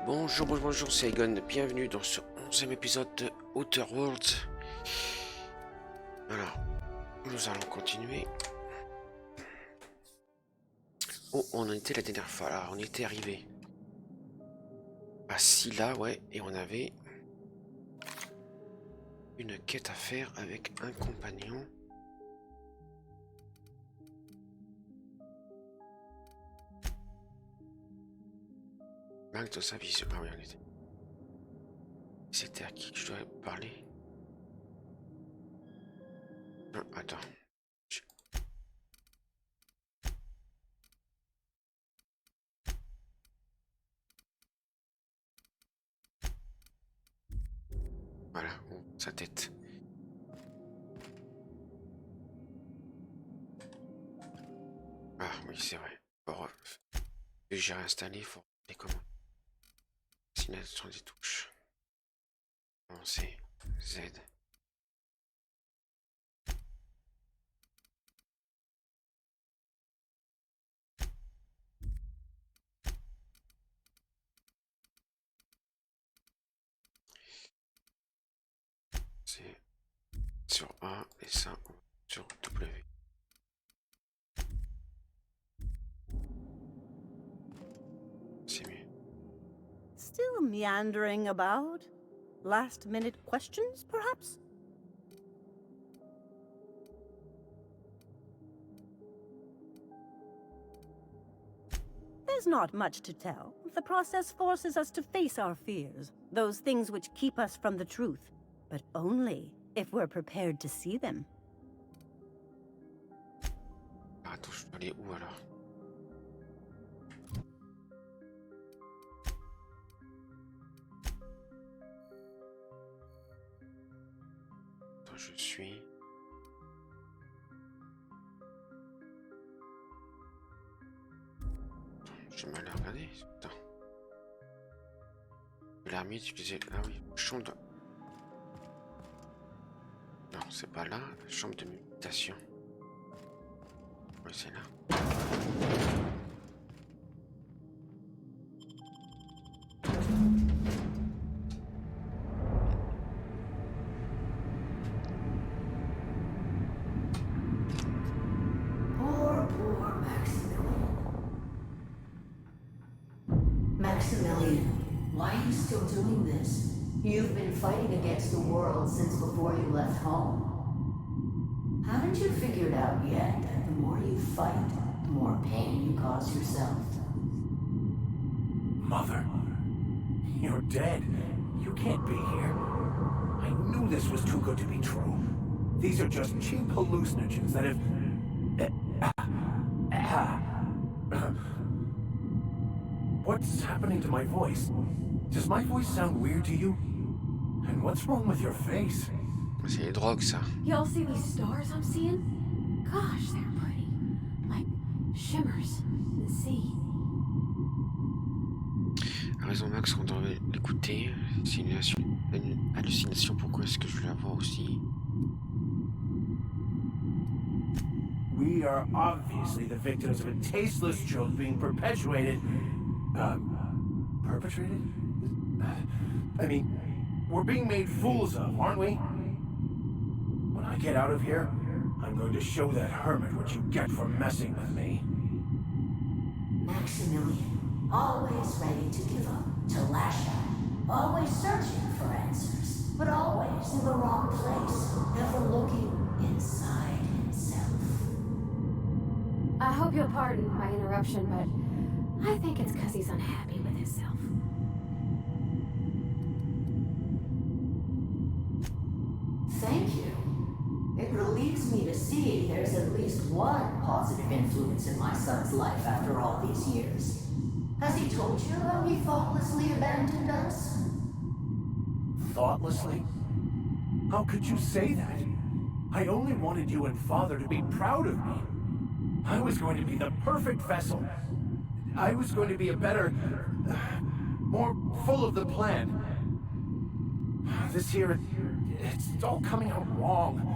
Bonjour, c'est Aegon, bienvenue dans ce 11e épisode de Outer Worlds. Alors, nous allons continuer. Oh, on en était la dernière fois, là, on était arrivé à Scylla, ouais, et on avait une quête à faire avec un compagnon. Manque de sa vision. Ah oui, on était. C'était à qui que je dois parler? Non, attends. Voilà, sa tête. Ah oui, c'est vrai. Bon, j'ai réinstallé, il faut les commandes. Destination des touches. Pensez, Z. C'est sur A et ça sur W. C'est mieux. Still meandering about? Last-minute questions, perhaps? There's not much to tell. The process forces us to face our fears, those things which keep us from the truth, but only if we're prepared to see them. Attends, je dois aller où alors? Attends, je suis... J'ai mal à regarder, putain. L'armée utilisée... Ah oui, chambre de... Non, c'est pas là, chambre de mutation. Oui, c'est là. Poor Maximilian, why are you still doing this? You've been fighting against the world since before you left home. Haven't you figured out yet that the more you fight, the more pain you cause yourself? Mother, you're dead. You can't be here. I knew this was too good to be true. These are just cheap hallucinogens that have... What's happening to my voice? Does my voice sound weird to you? And what's wrong with your face? C'est les drogues, ça. Y'all see these stars I'm seeing? Gosh, they're pretty. Like shimmers in the sea. A raison, Max, on devrait l'écouter. C'est une hallucination. Pourquoi est-ce que je la vois aussi? We are obviously the victims of a tasteless joke being perpetuated. Perpetrated? I mean, we're being made fools of, aren't we? When I get out of here, I'm going to show that hermit what you get for messing with me. Maximilian, always ready to give up, to lash out, always searching for answers, but always in the wrong place, never looking inside himself. I hope you'll pardon my interruption, but I think it's because he's unhappy with himself. Thank you. It relieves me to see there's at least one positive influence in my son's life after all these years. Has he told you how he thoughtlessly abandoned us? Thoughtlessly? How could you say that? I only wanted you and Father to be proud of me. I was going to be the perfect vessel. I was going to be a better... more full of the plan. This here, it's all coming out wrong.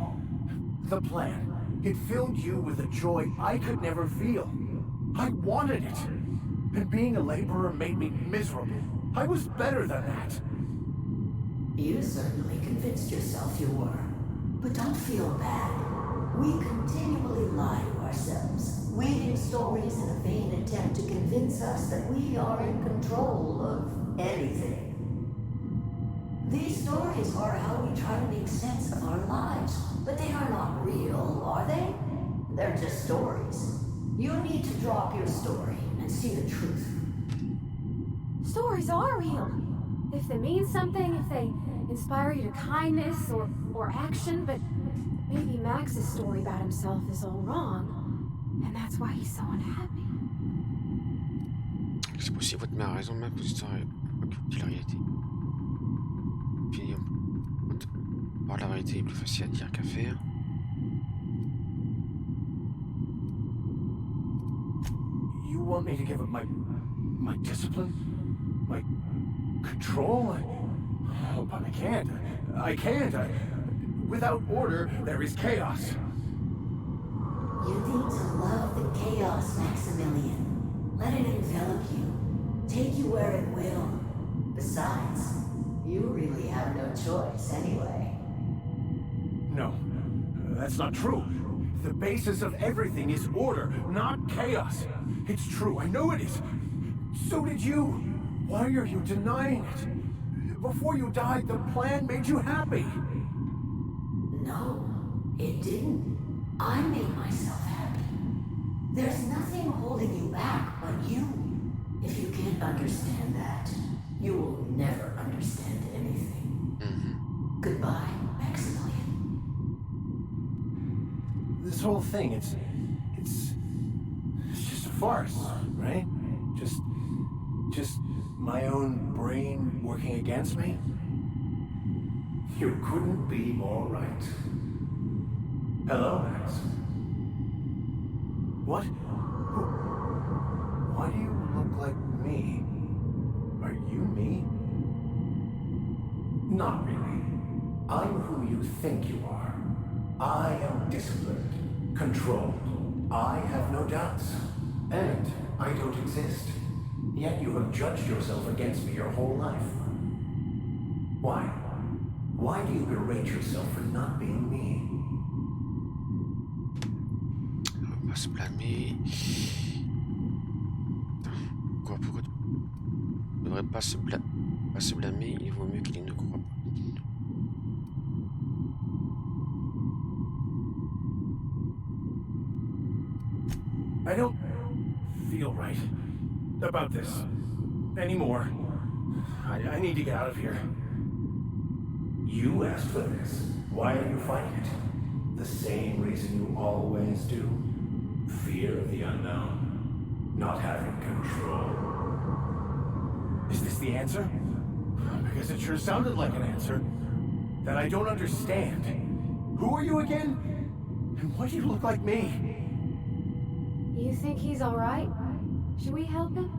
The plan, it filled you with a joy I could never feel. I wanted it. And being a laborer made me miserable. I was better than that. You certainly convinced yourself you were. But don't feel bad. We continually lie to ourselves, weaving stories in a vain attempt to convince us that we are in control of anything. These stories are how we try to make sense of our lives, but they are not real, are they? They're just stories. You need to drop your story and see the truth. Stories are real. If they mean something, if they inspire you to kindness or action, but maybe Max's story about himself is all wrong, and that's why he's so unhappy. C'est possible, votre mère a raison, ma position est occulte la réalité. Fini, voir la vérité est plus facile à dire qu'à faire. You want me to give up my discipline? My control? Oh, but I can't. I can't. Without order, there is chaos. You need to love the chaos, Maximilian. Let it envelop you. Take you where it will. Besides, you really have no choice anyway. No, that's not true. The basis of everything is order, not chaos. It's true, I know it is. So did you. Why are you denying it? Before you died, the plan made you happy. No, it didn't. I made myself happy. There's nothing holding you back but you. If you can't understand that, you will never understand anything. Goodbye, Maximilian. This whole thing, it's just a farce, right? Just my own brain working against me? You couldn't be more right. Hello, Max. What? Why do you look like me? Are you me? Not really. I'm who you think you are. I am disciplined, controlled. I have no doubts. And I don't exist. Yet you have judged yourself against me your whole life. Why? Why do you berate yourself for not being me? On va pas se blâmer. Pourquoi il ne devrait pas se blâmer, il vaut mieux qu'il ne croit pas. I don't feel right about this anymore. I need to get out of here. You asked for this. Why are you fighting it? The same reason you always do. Fear of the unknown. Not having control. Is this the answer? Because it sure sounded like an answer that I don't understand. Who are you again? And why do you look like me? You think he's all right? Should we help him?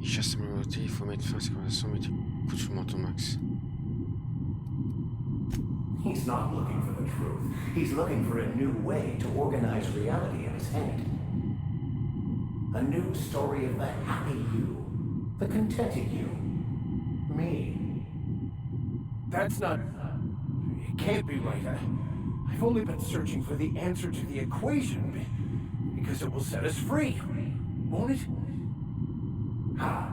Il chasse sa malhonnêteté, il faut mettre fin à ces conversations, mettez coup de sous le menton, Max. He's not looking for the truth. He's looking for a new way to organize reality in his head. A new story of the happy you, the contented you, me. That's not... It can't be right. I've only been searching for the answer to the equation because it will set us free, won't it? How?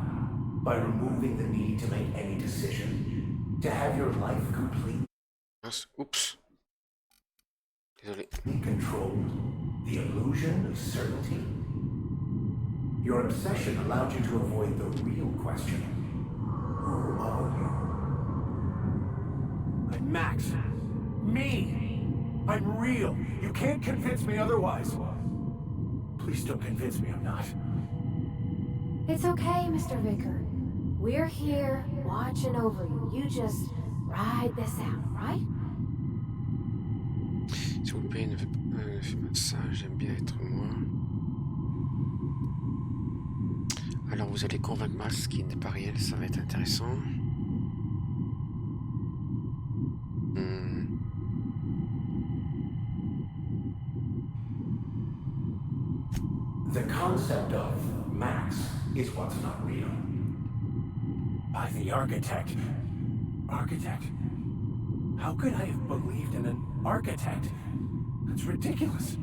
By removing the need to make any decision, to have your life complete. Oups. Désolé. Controlled, the illusion of certainty. Your obsession allowed you to avoid the real question. Who are you? I'm Max. Me! I'm real. You can't convince me otherwise. Please don't convince me I'm not. It's okay, Mr. Vicker. We're here, watching over you. You just ride this out, right? S'il vous plaît, ne faites pas de ça, j'aime bien être moi. Alors vous allez convaincre Max qui n'est pas réel, ça va être intéressant. The concept of Max is what's not real. By the architect. Architect? How could I have believed in an architect? That's ridiculous.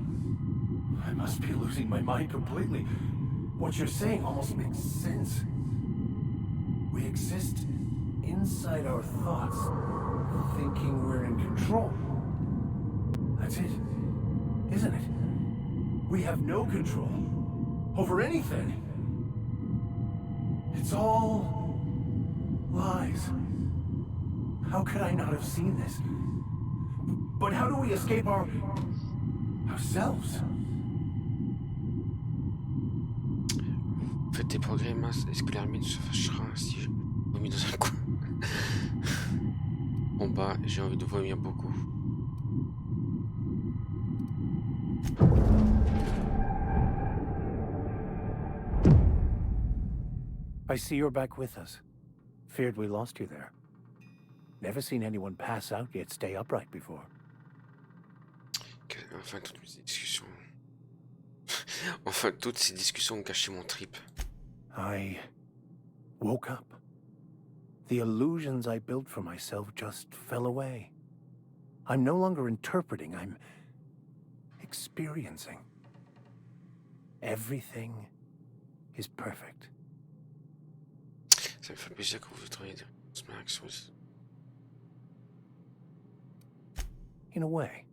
I must be losing my mind completely. What you're saying almost makes sense. We exist inside our thoughts, thinking we're in control. That's it, isn't it? We have no control over anything. It's all lies. How could I not have seen this? But how do we escape ourselves? Faites des progrès minces. Est-ce que l'hermine se fâchera si je vomis dans un coin? Bon bah, j'ai envie de vomir beaucoup. I see you're back with us. Feared we lost you there. Never seen anyone pass out yet stay upright before. Enfin, toutes ces discussions... enfin, toutes ces discussions ont caché mon trip. I woke up. The illusions I built for myself just fell away. I'm no longer interpreting, I'm experiencing. Everything is perfect. Ça me fait plaisir que vous voudriez dire Max. In a way.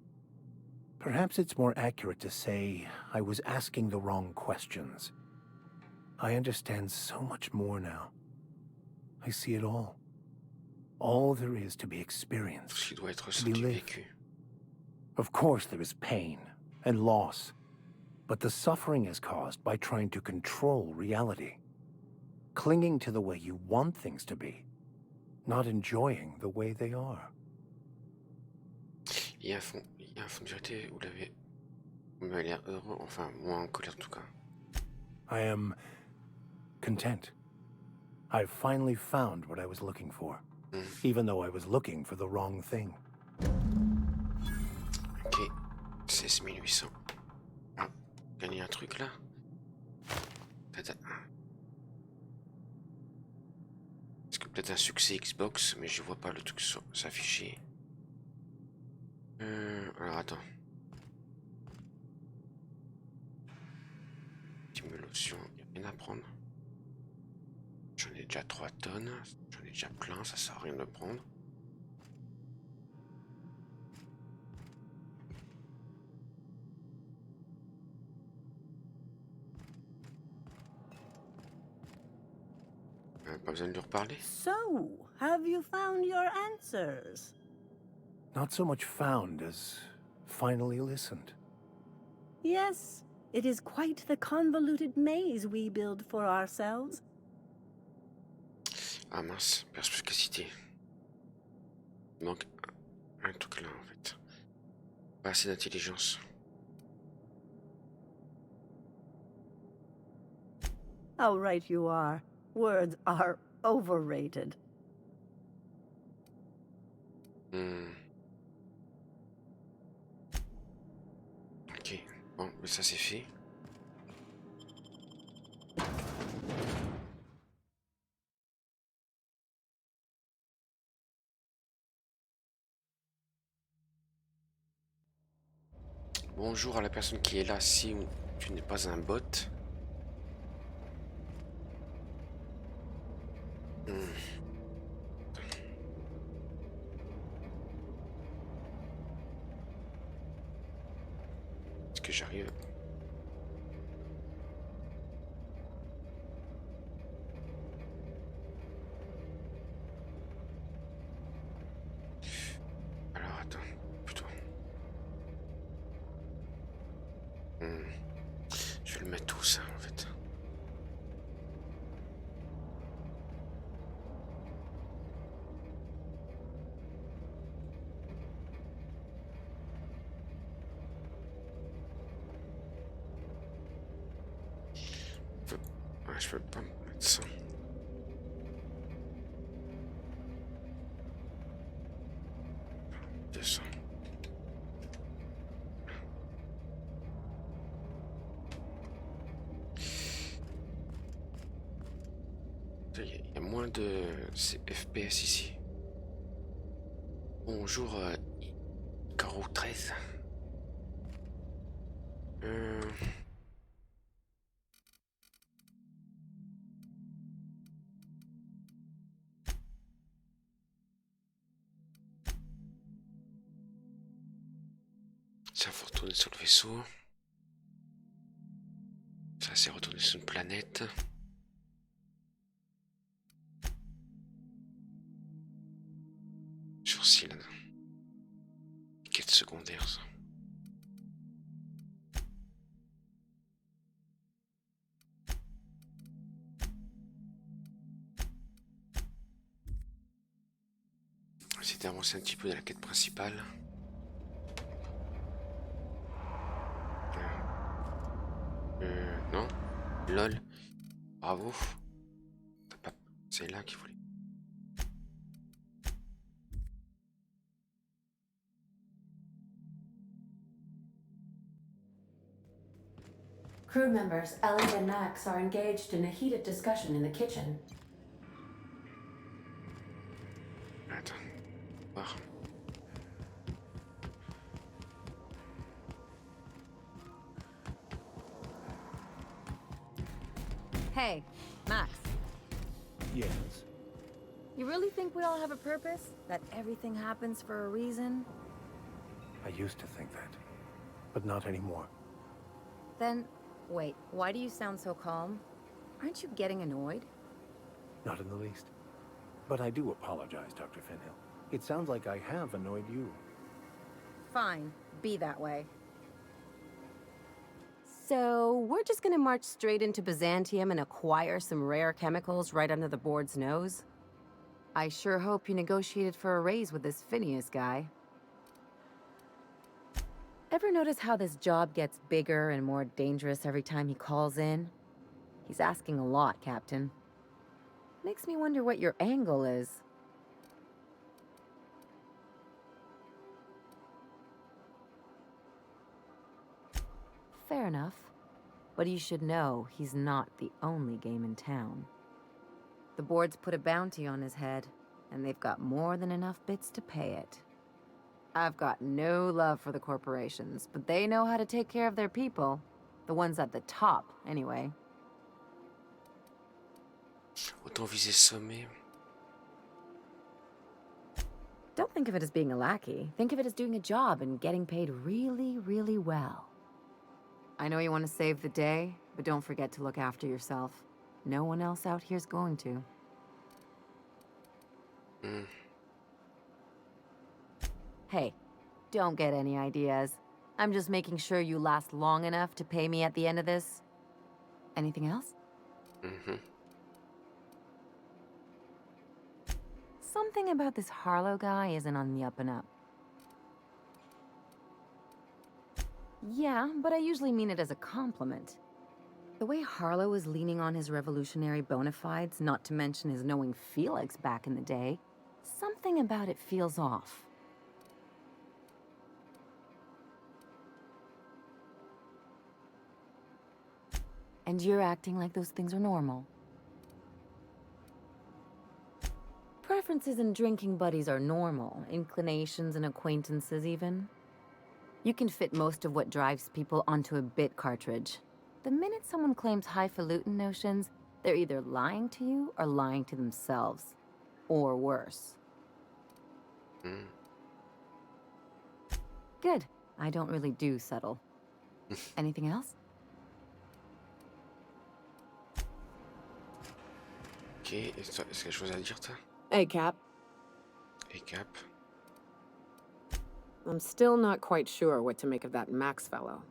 Perhaps it's more accurate to say I was asking the wrong questions. I understand so much more now. I see it all. All there is to be experienced, Tout ce qui doit être to be ressenti, lived. vécu. Of course there is pain and loss, but the suffering is caused by trying to control reality. Clinging to the way you want things to be, not enjoying the way they are. Il y a un fond de vérité, vous l'avez... Vous m'avez l'air heureux, enfin, moins en colère en tout cas. I am content. I've finally found what I was looking for, even though I was looking for the wrong thing. Ok, 16 800. Ah, gagner un truc là. Est-ce que peut-être un succès Xbox, mais je vois pas le truc s'afficher. Alors attends. Stimulation, il n'y a rien à prendre. J'en ai déjà 3 tonnes. J'en ai déjà plein, ça sert à rien de prendre. Pas besoin de lui reparler. So, have you found your answers? Not so much found as finally listened. Yes, it is quite the convoluted maze we build for ourselves. Ah mince, perspicacité. Il manque un truc là en fait. Pas assez d'intelligence. How right you are. Words are overrated. Ok, bon, mais ça c'est fait. Bonjour à la personne qui est là si tu n'es pas un bot. Est-ce que j'arrive? Alors attends, plutôt. Je vais le mettre tout ça en fait. Je peux pas mettre ça. Descends. de FPS ici. Bonjour, AUTRES. Ça, faut retourner sur le vaisseau. Ça, c'est retourner sur une planète. Sourcil. Quête secondaire, ça. On va essayer d'avancer un petit peu dans la quête principale. Non. LOL. Bravo. C'est là qu'il faut les... Crew members Ellie and Max are engaged in a heated discussion in the kitchen. Attends. Voir. Hey, Max. Yes. You really think we all have a purpose? That everything happens for a reason? I used to think that, but not anymore. Then, wait, why do you sound so calm? Aren't you getting annoyed? Not in the least. But I do apologize, Dr. Finhill. It sounds like I have annoyed you. Fine, be that way. So, we're just gonna march straight into Byzantium and acquire some rare chemicals right under the board's nose? I sure hope you negotiated for a raise with this Phineas guy. Ever notice how this job gets bigger and more dangerous every time he calls in? He's asking a lot, Captain. Makes me wonder what your angle is. Fair enough. But you should know he's not the only game in town. The board's put a bounty on his head, and they've got more than enough bits to pay it. I've got no love for the corporations, but they know how to take care of their people. The ones at the top, anyway. Autant viser sommet. Don't think of it as being a lackey. Think of it as doing a job and getting paid really, really well. I know you want to save the day, but don't forget to look after yourself. No one else out here's going to. Hey, don't get any ideas. I'm just making sure you last long enough to pay me at the end of this. Anything else? Something about this Harlow guy isn't on the up and up. Yeah, but I usually mean it as a compliment. The way Harlow is leaning on his revolutionary bona fides, not to mention his knowing Felix back in the day, something about it feels off. And you're acting like those things are normal. Preferences and drinking buddies are normal, inclinations and acquaintances even. You can fit most of what drives people onto a bit cartridge. The minute someone claims highfalutin notions, they're either lying to you or lying to themselves. Or worse. Good. I don't really do subtle. Anything else? Ok, est-ce que quelque chose à dire, toi? Hey, Cap. Et Cap. I'm still not quite sure what to make of that Max fellow.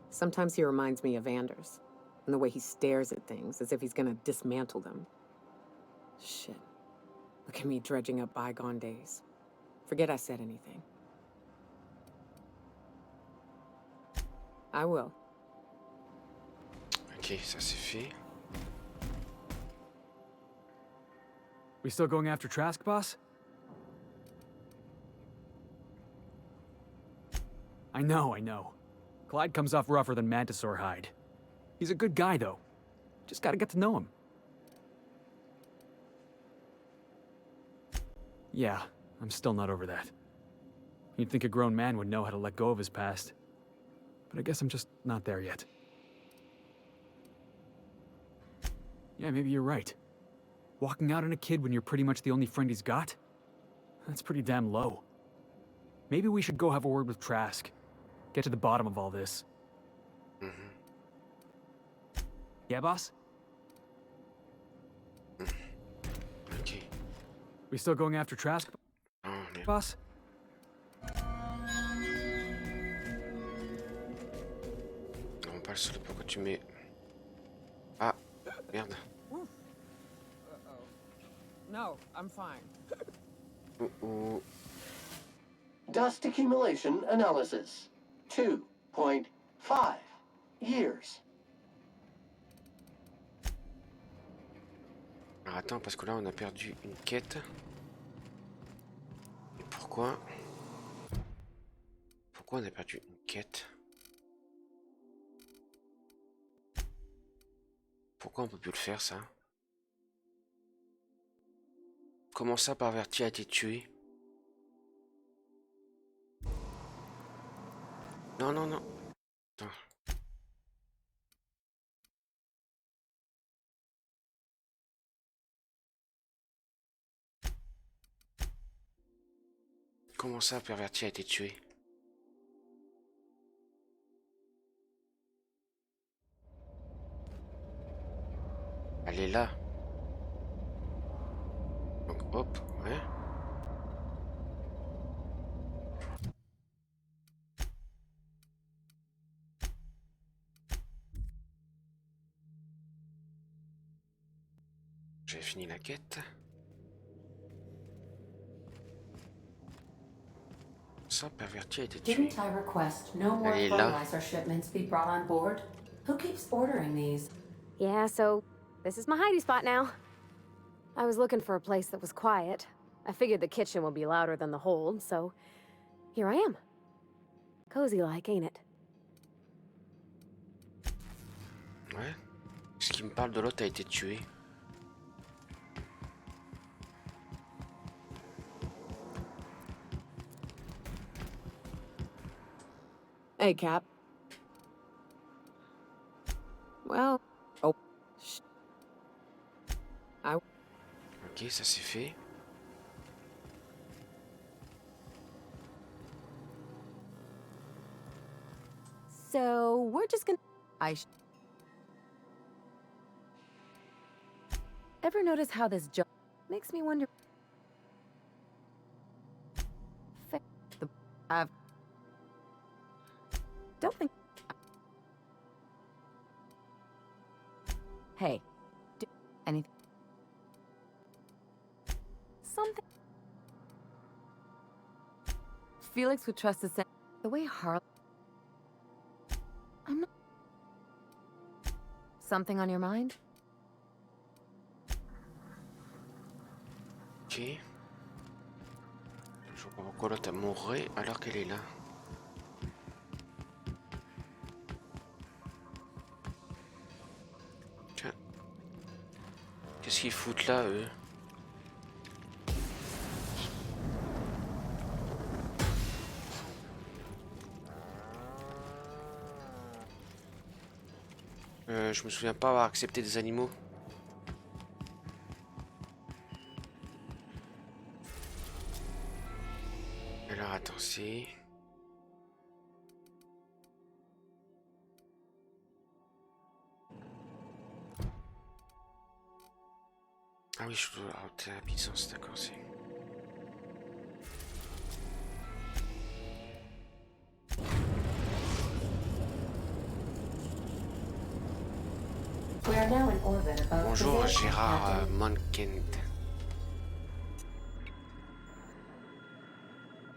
Sometimes he reminds me of Anders, and the way he stares at things as if he's gonna dismantle them. Shit. Look at me dredging up bygone days. Forget I said anything. I will. Ok, ça c'est fait. We still going after Trask, boss? I know. Clyde comes off rougher than Mantisaur hide. He's a good guy, though. Just gotta get to know him. Yeah, I'm still not over that. You'd think a grown man would know how to let go of his past. But I guess I'm just not there yet. Yeah, maybe you're right. Walking out on a kid when you're pretty much the only friend he's got? That's pretty damn low. Maybe we should go have a word with Trask. Get to the bottom of all this. Yeah, boss? Ok. We still going after Trask, Oh, merde. boss? Non, pas le seul. Pourquoi tu mets... Ah, merde. No, I'm fine. Ouh. Dust accumulation analysis. 2.5 years. Alors attends, parce que là on a perdu une quête. Et pourquoi? Pourquoi on a perdu une quête? Pourquoi on peut plus le faire ça? Comment ça, perverti a été tué? Non, non, non. Attends. Comment ça, perverti a été tué? Elle est là. Donc hop, ouais. J'ai fini la quête. Ça, perverti a été tué. Didn't I request no more Elle est là. fertilizer shipments be brought on board? Who keeps ordering these? Yeah, so this is my hidey spot now. I was looking for a place that was quiet. I figured the kitchen would be louder than the hold, so here I am. Cozy like, ain't it? Ouais. Ce qui me parle de l'autre a été tué. Hey, Cap. Well, oh, shh. Ok, ça c'est fait. So we're just gonna... Ever notice how this job makes me wonder? I've... Don't think... Hey, do anything... Something... Felix would trust us. The way Harley... I'm not... Something on your mind? Ok. Je vois pas pourquoi l'autre a mouru alors qu'elle est là. Tiens. Qu'est-ce qu'ils foutent là, eux? Je me souviens pas avoir accepté des animaux. Alors attends, c'est... Ah oui, je dois rajouter la puissance, d'accord, c'est... We are now in orbit above Bonjour the Gérard Captain. Monkent.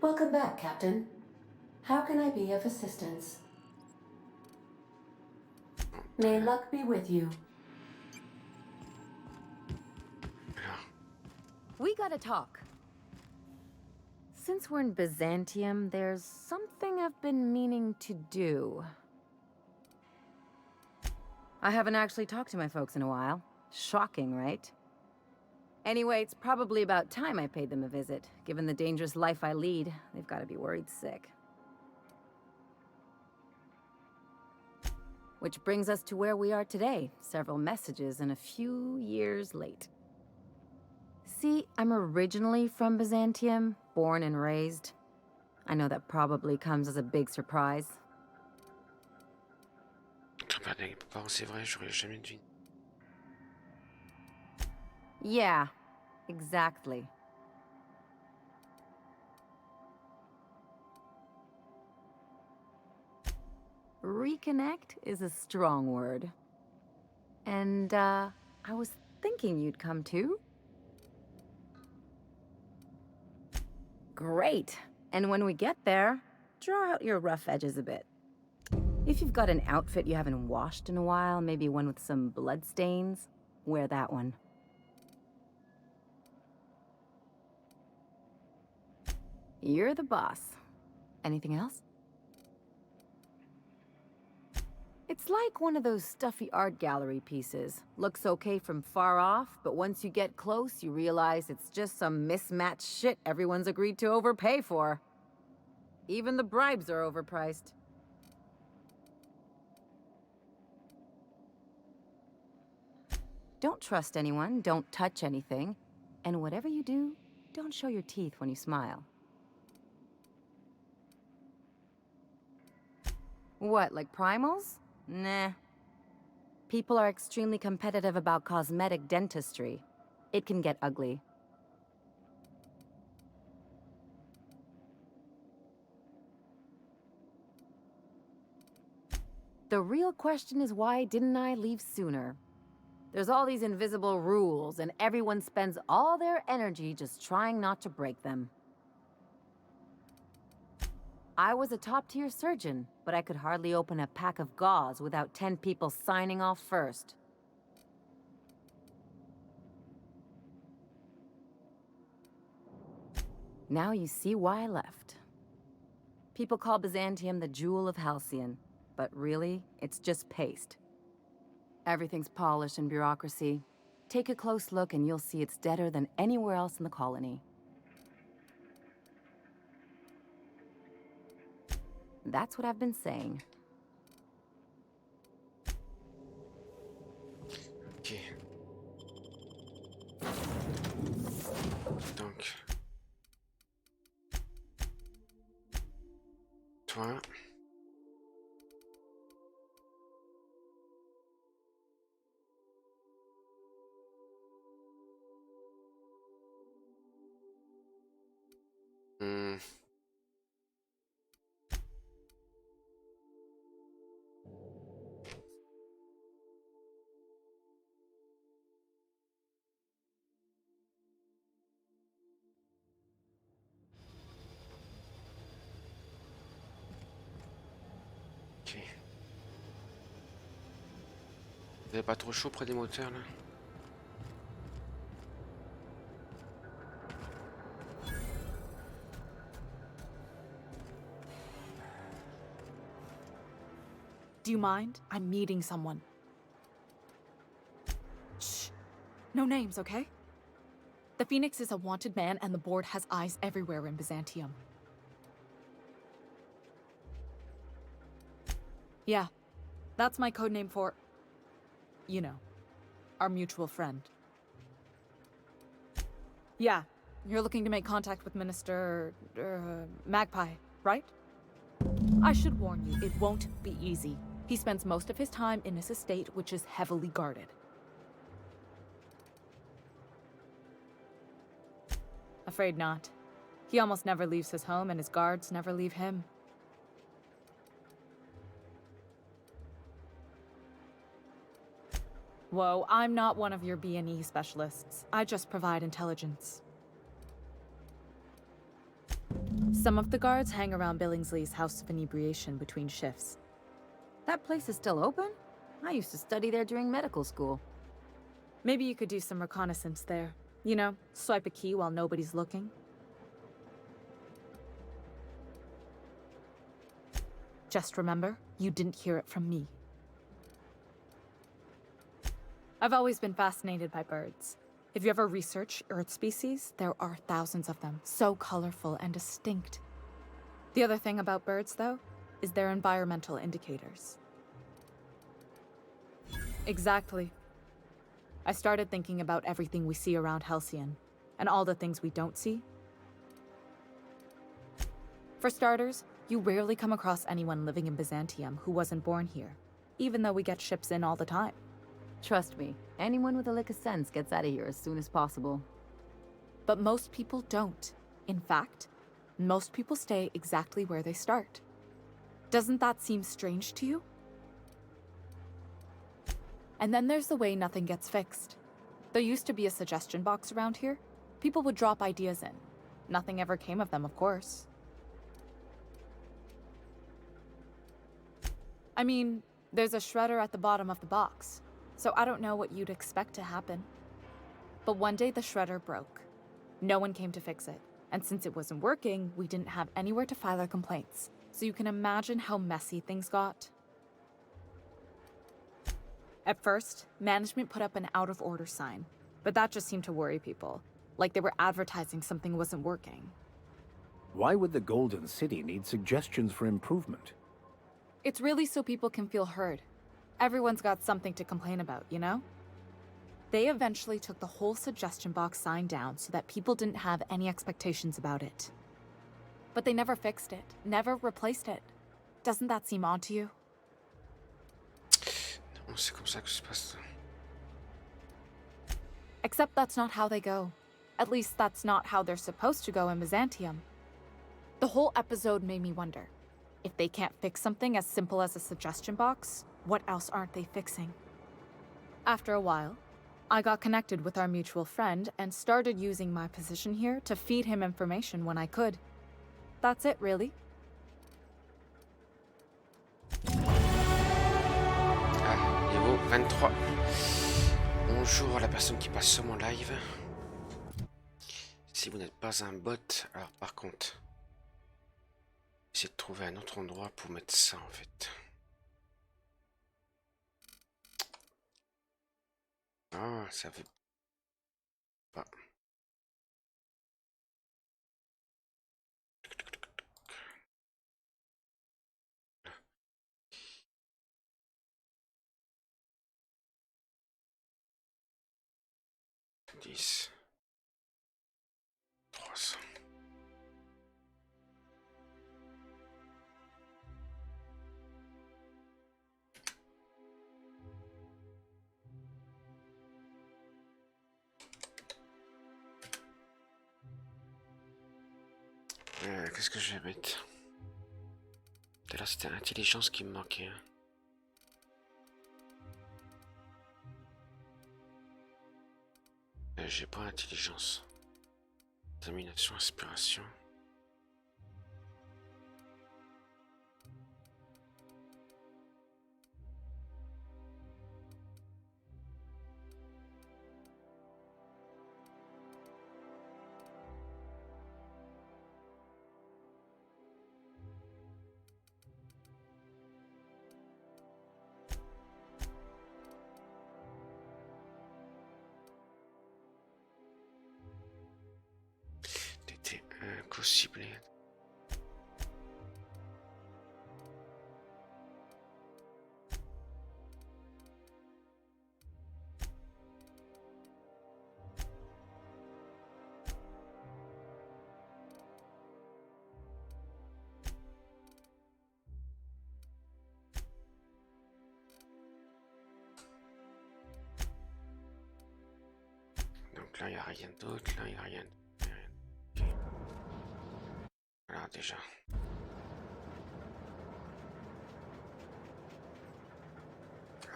Welcome back, Captain. How can I be of assistance? May luck be with you. We gotta talk. Since we're in Byzantium, there's something I've been meaning to do. I haven't actually talked to my folks in a while. Shocking, right? Anyway, it's probably about time I paid them a visit. Given the dangerous life I lead, they've got to be worried sick. Which brings us to where we are today. Several messages and a few years late. See, I'm originally from Byzantium, born and raised. I know that probably comes as a big surprise. C'est vrai, j'aurais jamais deviné. Yeah, exactly. Reconnect is a strong word. And, I was thinking you'd come too. Great. And when we get there, draw out your rough edges a bit. If you've got an outfit you haven't washed in a while, maybe one with some blood stains, wear that one. You're the boss. Anything else? It's like one of those stuffy art gallery pieces. Looks okay from far off, but once you get close, you realize it's just some mismatched shit everyone's agreed to overpay for. Even the bribes are overpriced. Don't trust anyone, don't touch anything, and whatever you do, don't show your teeth when you smile. What, like primals? Nah. People are extremely competitive about cosmetic dentistry. It can get ugly. The real question is, why didn't I leave sooner? There's all these invisible rules, and everyone spends all their energy just trying not to break them. I was a top-tier surgeon, but I could hardly open a pack of gauze without 10 people signing off first. Now you see why I left. People call Byzantium the jewel of Halcyon, but really, it's just paste. Everything's polished and bureaucracy. Take a close look and you'll see it's deader than anywhere else in the colony. That's what I've been saying. Ok. Donc. Toi. Ok. Vous avez pas trop chaud près des moteurs là? Do you mind? I'm meeting someone. Shh. No names, okay? The Phoenix is a wanted man, and the board has eyes everywhere in Byzantium. Yeah, that's my codename for... you know, our mutual friend. Yeah, you're looking to make contact with Minister... Magpie, right? I should warn you, it won't be easy. He spends most of his time in his estate, which is heavily guarded. Afraid not. He almost never leaves his home, and his guards never leave him. Whoa, I'm not one of your B&E specialists. I just provide intelligence. Some of the guards hang around Billingsley's House of Inebriation between shifts. That place is still open? I used to study there during medical school. Maybe you could do some reconnaissance there. You know, swipe a key while nobody's looking. Just remember, you didn't hear it from me. I've always been fascinated by birds. If you ever research Earth species, there are thousands of them, so colorful and distinct. The other thing about birds, though, is their environmental indicators. Exactly. I started thinking about everything we see around Halcyon, and all the things we don't see. For starters, you rarely come across anyone living in Byzantium who wasn't born here, even though we get ships in all the time. Trust me, anyone with a lick of sense gets out of here as soon as possible. But most people don't. In fact, most people stay exactly where they start. Doesn't that seem strange to you? And then there's the way nothing gets fixed. There used to be a suggestion box around here. People would drop ideas in. Nothing ever came of them, of course. I mean, there's a shredder at the bottom of the box, so I don't know what you'd expect to happen. But one day the shredder broke. No one came to fix it, and since it wasn't working, we didn't have anywhere to file our complaints. So you can imagine how messy things got. At first, management put up an out-of-order sign, but that just seemed to worry people, like they were advertising something wasn't working. Why would the Golden City need suggestions for improvement? It's really so people can feel heard. Everyone's got something to complain about, you know? They eventually took the whole suggestion box sign down so that people didn't have any expectations about it. But they never fixed it, never replaced it. Doesn't that seem odd to you? Non, c'est comme ça que ça se passe. Except that's not how they go. At least that's not how they're supposed to go in Byzantium. The whole episode made me wonder, if they can't fix something as simple as a suggestion box, what else aren't they fixing? After a while, I got connected with our mutual friend and started using my position here to feed him information when I could. That's it, really. Ah, niveau 23. Bonjour à la personne qui passe sur mon live. Si vous n'êtes pas un bot, alors par contre, essayez de trouver un autre endroit pour mettre ça en fait. Ah, ça veut pas. Dix. 300. Qu'est-ce que je vais mettre? Tout à l'heure c'était l'intelligence qui me manquait. J'ai pas l'intelligence. Détermination, inspiration. Co-ciblé. Donc là il n'y a rien d'autre, là il n'y a rien. Voilà déjà.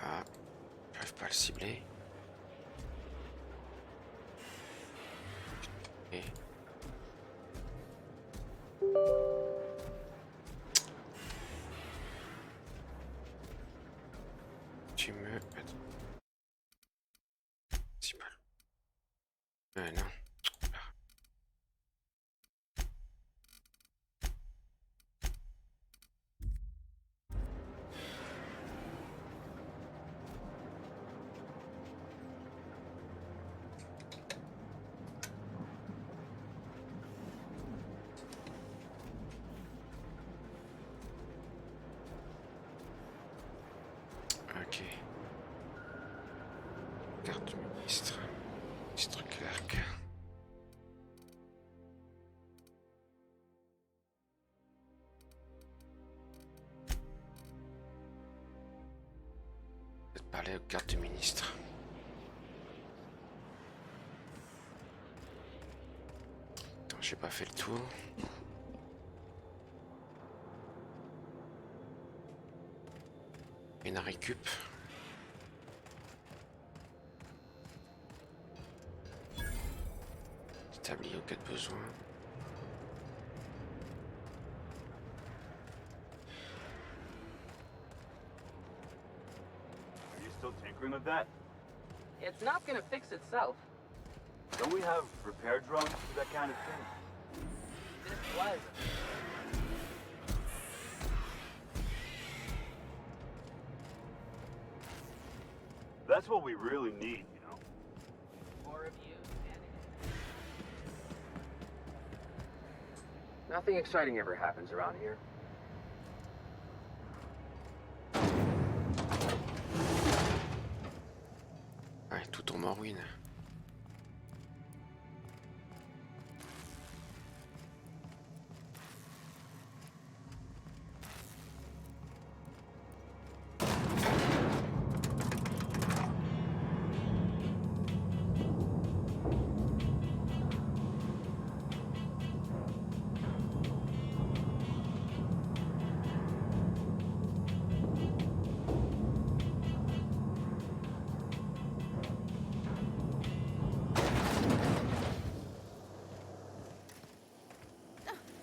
Ah, j'arrive pas à le cibler. Et... Tu me... C'est pas... non. Ok. Carte du ministre. Ministre clerc. Peut-être parler aux cartes du ministre. Attends, j'ai pas fait le tour. Une récup. Établi au cas de besoin. Are you still tinkering with that? It's not gonna fix itself. Don't we have repair drones for that kind of thing? This was. That's what we really need, you know? More of you and nothing exciting ever happens around here. Ouais, tout tombe en ruine.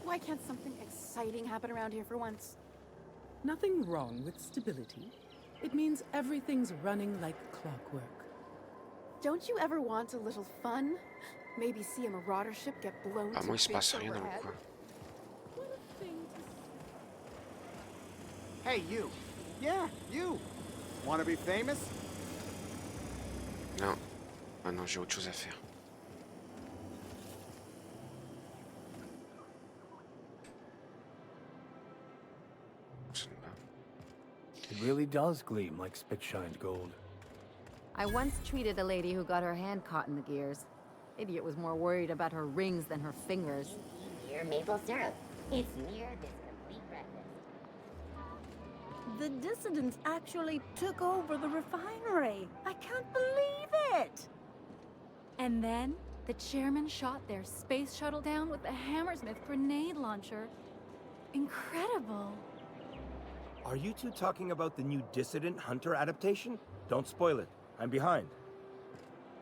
Why can't something exciting happen around here for once? Nothing wrong with stability. It means everything's running like clockwork. Don't you ever want a little fun? Maybe see a marauder ship get blown Ah, to moi il se bits passe rien dans le overhead? coin. Hey, you. Yeah, you. Want to be famous? Non. Ah non, j'ai autre chose à faire. It really does gleam like spit-shined gold. I once treated a lady who got her hand caught in the gears. Idiot was more worried about her rings than her fingers. Dear maple syrup. It's near this complete breakfast. The dissidents actually took over the refinery. I can't believe it! And then the chairman shot their space shuttle down with the Hammersmith grenade launcher. Incredible. Are you two talking about the new Dissident Hunter adaptation? Don't spoil it. I'm behind.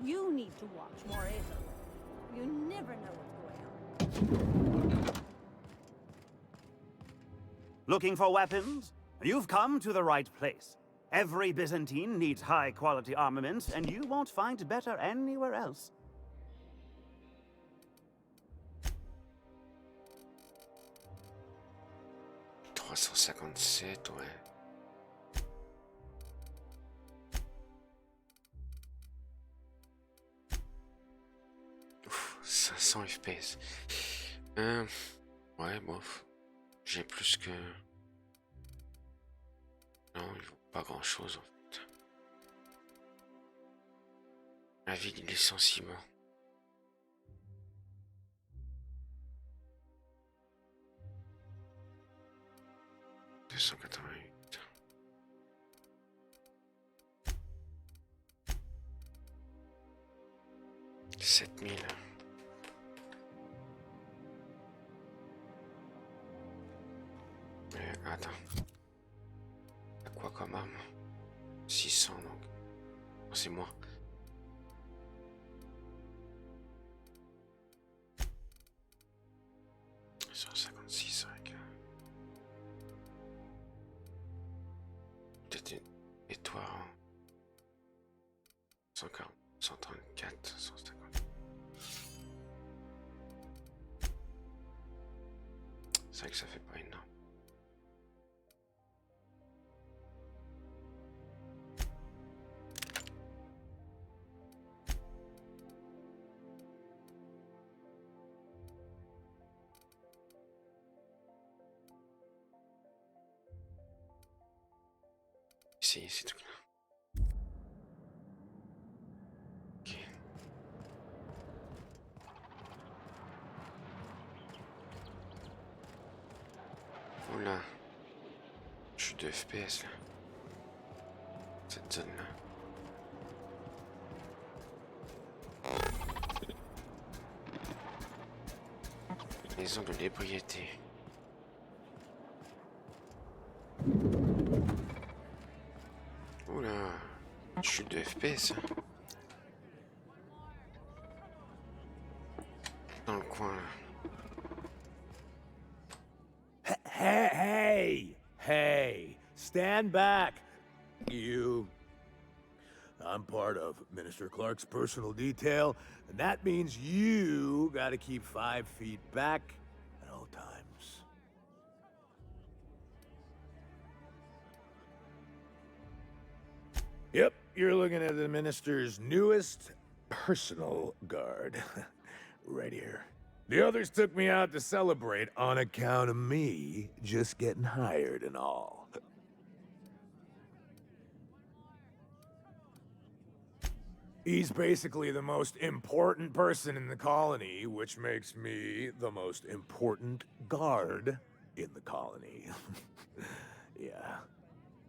You need to watch more AEGONLIVE. You never know what's going on. Looking for weapons? You've come to the right place. Every Byzantine needs high-quality armaments, and you won't find better anywhere else. $357, ouais. Ouf, 500 FPS. Ouais, bof. J'ai plus que... Non, il vaut pas grand-chose, en fait. Avis de licenciement. « 288. « 7000. » Attends. À quoi comme arme? 600 donc. Non, c'est moi. Sur 56 avec. Peut-être une étoile. 140, 134, 150. C'est vrai que ça fait pas énorme. C'est tout là. Oula. Je suis de FPS là. Cette zone là. Maison de l'ébriété. Oula. Je suis de FPS. Dans le coin là. Hey! Stand back, you. I'm part of Minister Clark's personal detail, and that means you gotta keep 5 feet back at all times. Yep, you're looking at the Minister's newest personal guard. Right here. The others took me out to celebrate on account of me just getting hired and all. He's basically the most important person in the colony, which makes me the most important guard in the colony. Yeah.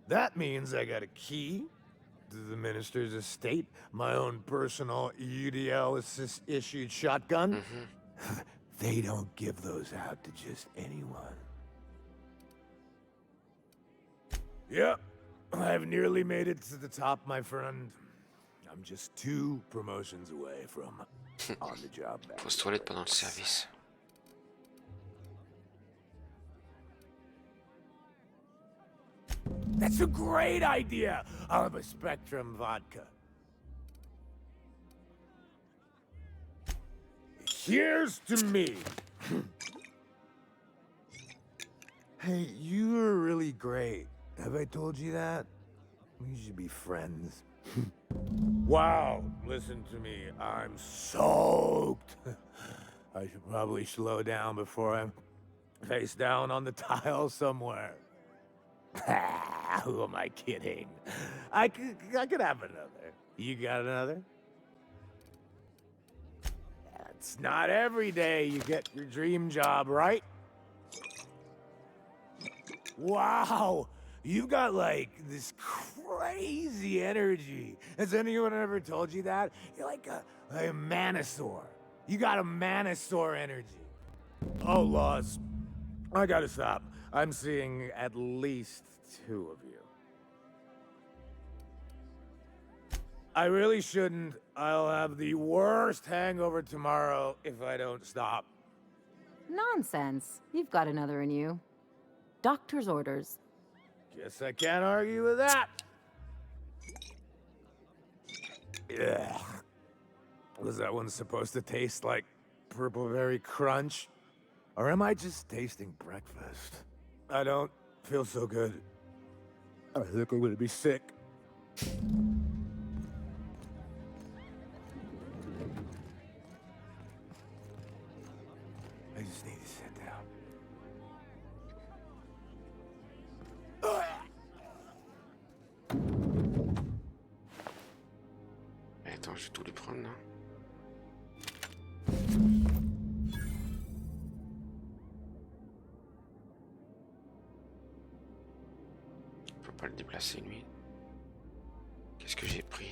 That means I got a key to the minister's estate, my own personal UDL-issued shotgun. They don't give those out to just anyone. Yep, I've nearly made it to the top, my friend. I'm just 2 promotions away from on-the-job. Pose toilette pendant le service. That's a great idea! I'll have a Spectrum vodka. Here's to me. Hey, you were really great. Have I told you that? We should be friends. Wow, listen to me. I'm soaked. I should probably slow down before I'm face down on the tile somewhere. Who am I kidding? I could have another. You got another? It's not every day you get your dream job, right? Wow, you got like this crazy energy. Has anyone ever told you that? You're like a manosaur. You got a manosaur energy. Oh, Laws, I gotta stop. I'm seeing at least 2 of you. I really shouldn't. I'll have the worst hangover tomorrow if I don't stop. Nonsense. You've got another in you. Doctor's orders. Guess I can't argue with that. Ugh. Was that one supposed to taste like purple berry crunch? Or am I just tasting breakfast? I don't feel so good. I think I'm gonna be sick. I just need to sit down. Attends, je vais tout lui prendre là. Je peux pas le déplacer lui. Qu'est-ce que j'ai pris?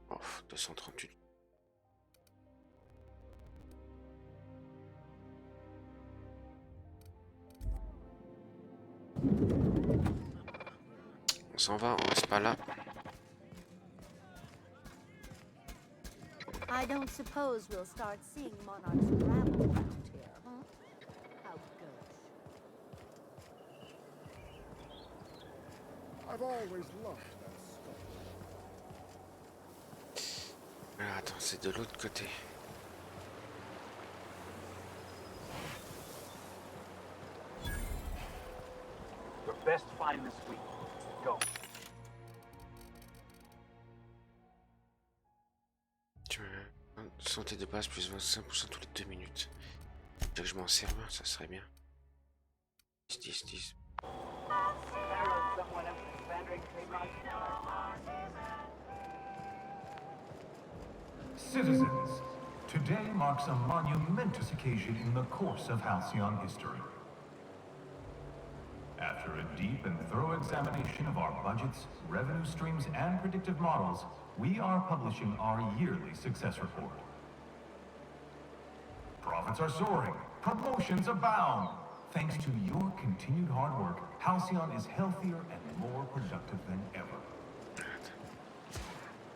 Oh, 238. On s'en va, on reste pas là. I don't suppose we'll start seeing monarchs travel around here, huh? How good. I've always loved that stuff. Ah, attends, c'est de l'autre côté. Your best find this week. Go. Tu veux santé de base plus 25% toutes les 2 minutes. Que je m'en serve, ça serait bien. 10. Citizens, today marks a monumentous occasion in the course of Halcyon history. After a deep and thorough examination of our budgets, revenue streams, and predictive models, we are publishing our yearly success report. Profits are soaring, promotions abound. Thanks to your continued hard work, Halcyon is healthier and more productive than ever.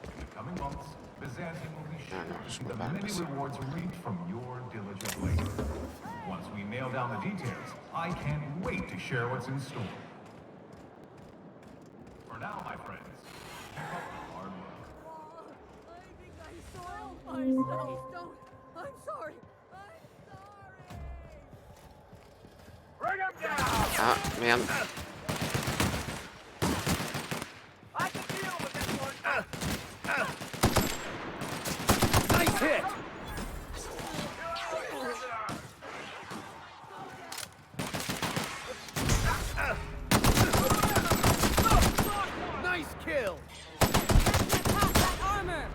In the coming months, Byzantium will be sure to see the many rewards reaped from your diligent labor. Once we nail down the details, I can't wait to share what's in store. For now, my friends, keep up the hard work. I'm sorry. Bring him down! Ah, merde. I can deal with this one. Nice hit! Nice kill! Armor!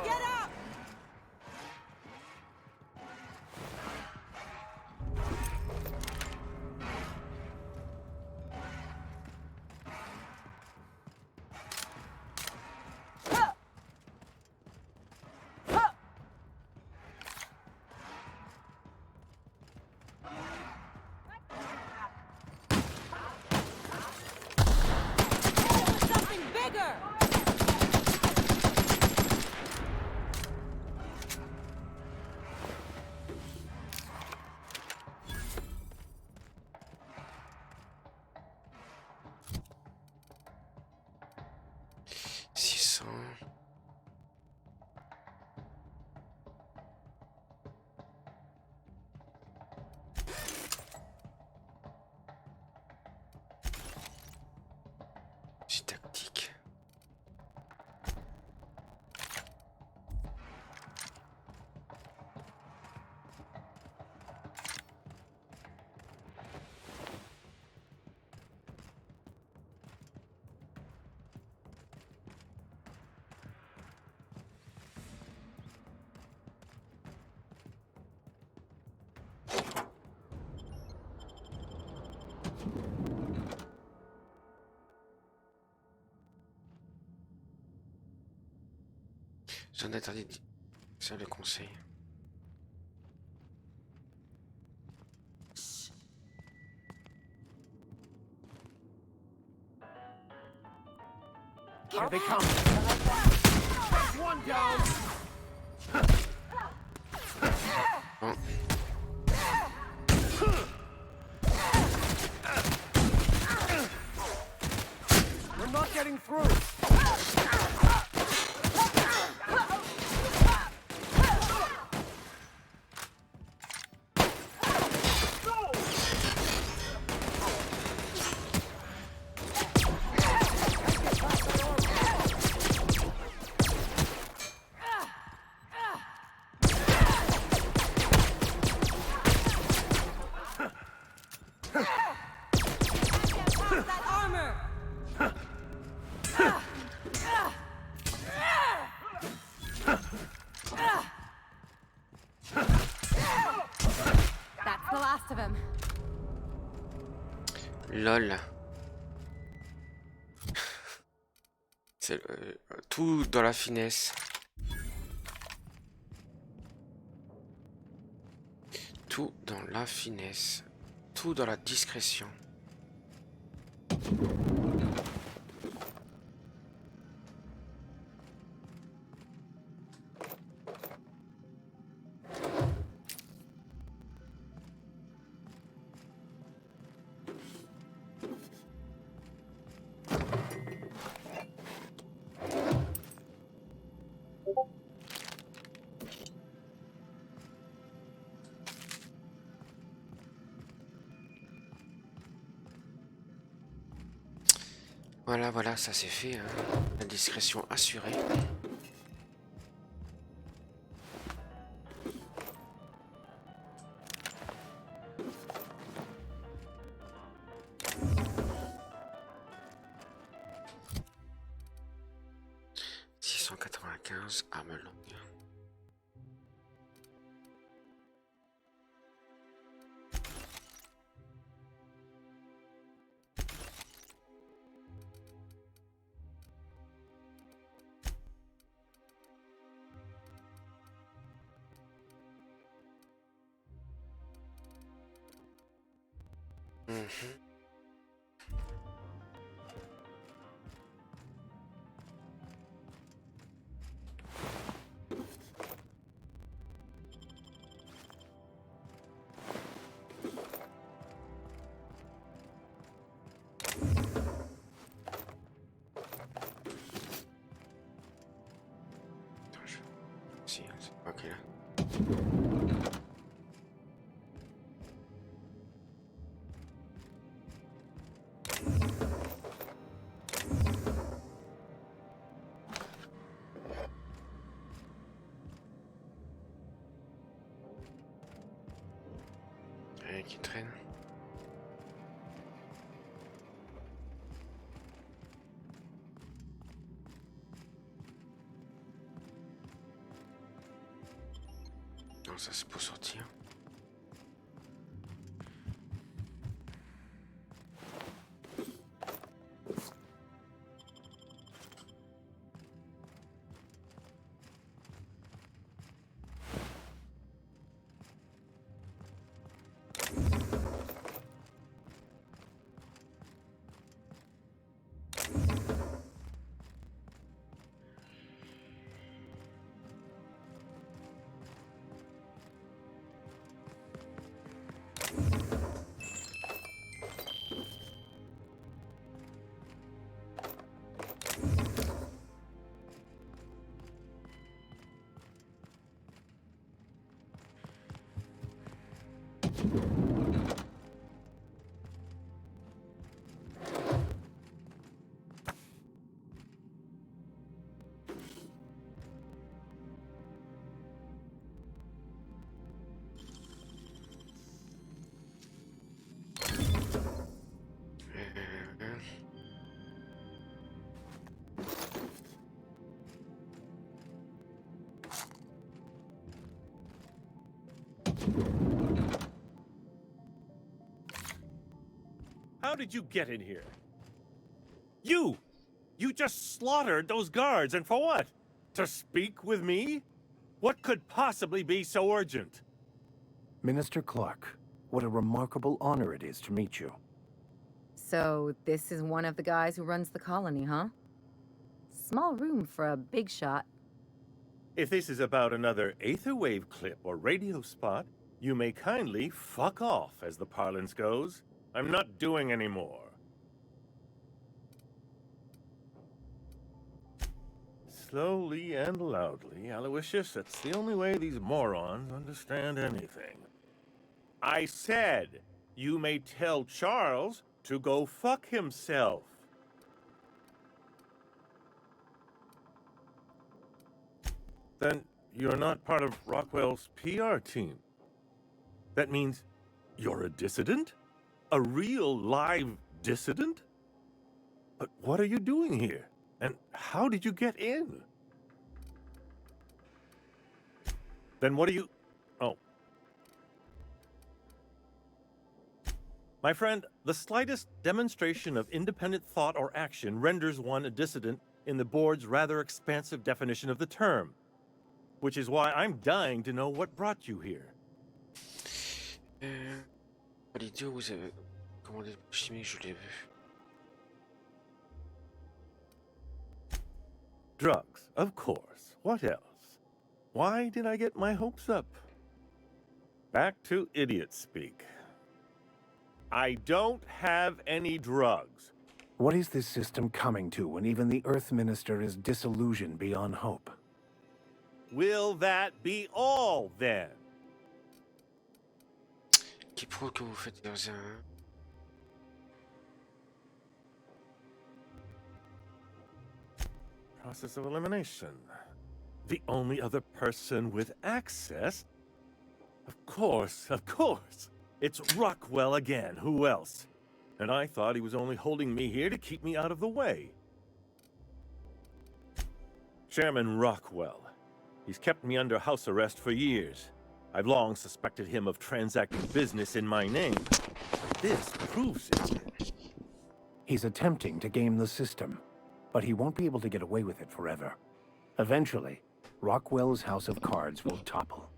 Get up! Something bigger! Tactique. J'en ai interdit sur le conseil. Here they come. One down. Bon. We're not getting through. That's the last of him. LOL. C'est tout dans la finesse. Tout dans la finesse. Tout dans la discrétion. Voilà, ça c'est fait, hein. La discrétion assurée. « 695 armes longues. Si, c'est pas ok là. Et qui traîne. Non, ça c'est pour sortir. How did you get in here? You! You just slaughtered those guards, and for what? To speak with me? What could possibly be so urgent? Minister Clark, what a remarkable honor it is to meet you. So, this is one of the guys who runs the colony, huh? Small room for a big shot. If this is about another Aetherwave clip or radio spot, you may kindly fuck off, as the parlance goes. I'm not doing any more. Slowly and loudly, Aloysius, that's the only way these morons understand anything. I said, you may tell Charles to go fuck himself. Then you're not part of Rockwell's PR team. That means you're a dissident? A real live dissident? But what are you doing here? And how did you get in? Then what are you... Oh. My friend, the slightest demonstration of independent thought or action renders one a dissident in the board's rather expansive definition of the term. Which is why I'm dying to know what brought you here. L'idiot, vous avez commandé le chimique, je l'ai vu. Drugs, of course. What else? Why did I get my hopes up? Back to idiot speak. I don't have any drugs. What is this system coming to when even the Earth Minister is disillusioned beyond hope? Will that be all, then? Qui prouve que vous faites dans un... Process of elimination. The only other person with access? Of course, of course. It's Rockwell again. Who else? And I thought he was only holding me here to keep me out of the way. Chairman Rockwell. He's kept me under house arrest for years. I've long suspected him of transacting business in my name. This proves it. He's attempting to game the system, but he won't be able to get away with it forever. Eventually, Rockwell's house of cards will topple.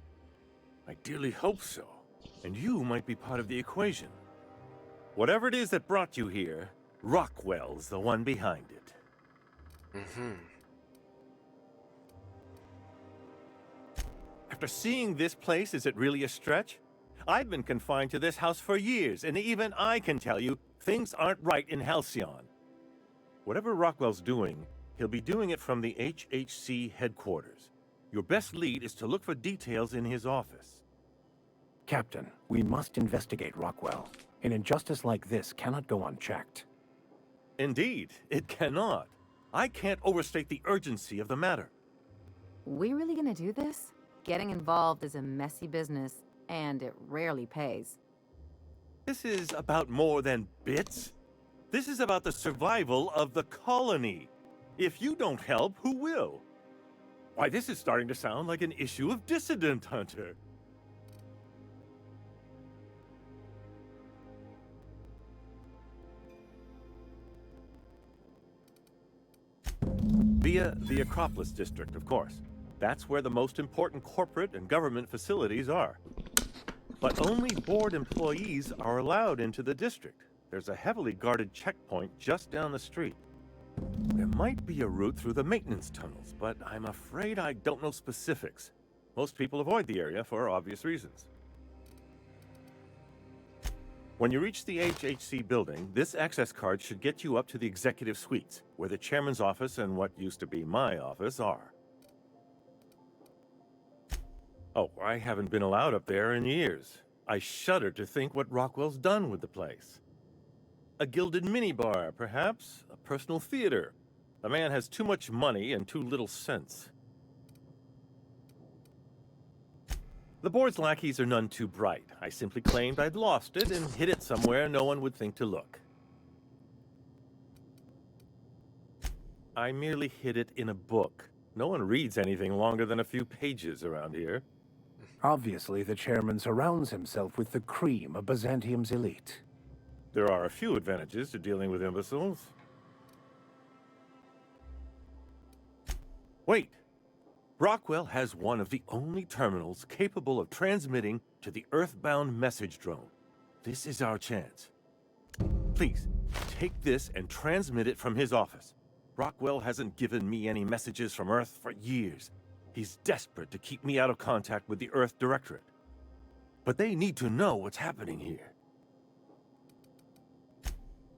I dearly hope so. And you might be part of the equation. Whatever it is that brought you here, Rockwell's the one behind it. After seeing this place, is it really a stretch? I've been confined to this house for years, and even I can tell you, things aren't right in Halcyon. Whatever Rockwell's doing, he'll be doing it from the HHC headquarters. Your best lead is to look for details in his office. Captain, we must investigate Rockwell. An injustice like this cannot go unchecked. Indeed, it cannot. I can't overstate the urgency of the matter. We really gonna do this? Getting involved is a messy business, and it rarely pays. This is about more than bits. This is about the survival of the colony. If you don't help, who will? Why, this is starting to sound like an issue of Dissident Hunter. Via the Acropolis district, of course. That's where the most important corporate and government facilities are. But only board employees are allowed into the district. There's a heavily guarded checkpoint just down the street. There might be a route through the maintenance tunnels, but I'm afraid I don't know specifics. Most people avoid the area for obvious reasons. When you reach the HHC building, this access card should get you up to the executive suites, where the chairman's office and what used to be my office are. Oh, I haven't been allowed up there in years. I shudder to think what Rockwell's done with the place. A gilded minibar, perhaps? A personal theater. The man has too much money and too little sense. The board's lackeys are none too bright. I simply claimed I'd lost it and hid it somewhere no one would think to look. I merely hid it in a book. No one reads anything longer than a few pages around here. Obviously, the chairman surrounds himself with the cream of Byzantium's elite. There are a few advantages to dealing with imbeciles. Wait! Rockwell has one of the only terminals capable of transmitting to the Earthbound message drone. This is our chance. Please, take this and transmit it from his office. Rockwell hasn't given me any messages from Earth for years. He's desperate to keep me out of contact with the Earth Directorate. But they need to know what's happening here.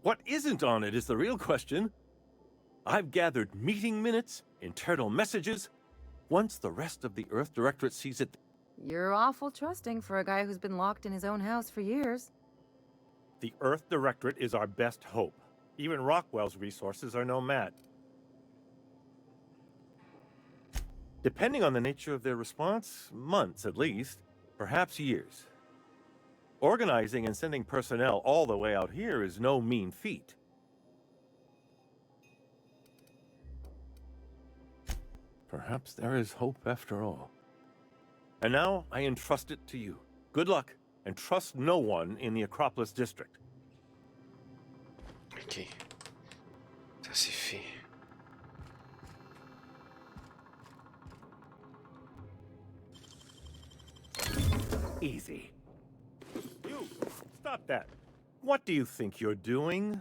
What isn't on it is the real question. I've gathered meeting minutes, internal messages. Once the rest of the Earth Directorate sees it... You're awful trusting for a guy who's been locked in his own house for years. The Earth Directorate is our best hope. Even Rockwell's resources are no match. Depending on the nature of their response, months at least, perhaps years. Organizing and sending personnel all the way out here is no mean feat. Perhaps there is hope after all. And now I entrust it to you. Good luck, and trust no one in the Acropolis district. Ok. Ça c'est fait. Easy. You, stop that. What do you think you're doing?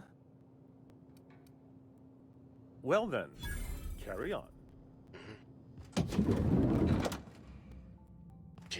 Well then, carry on. Ok.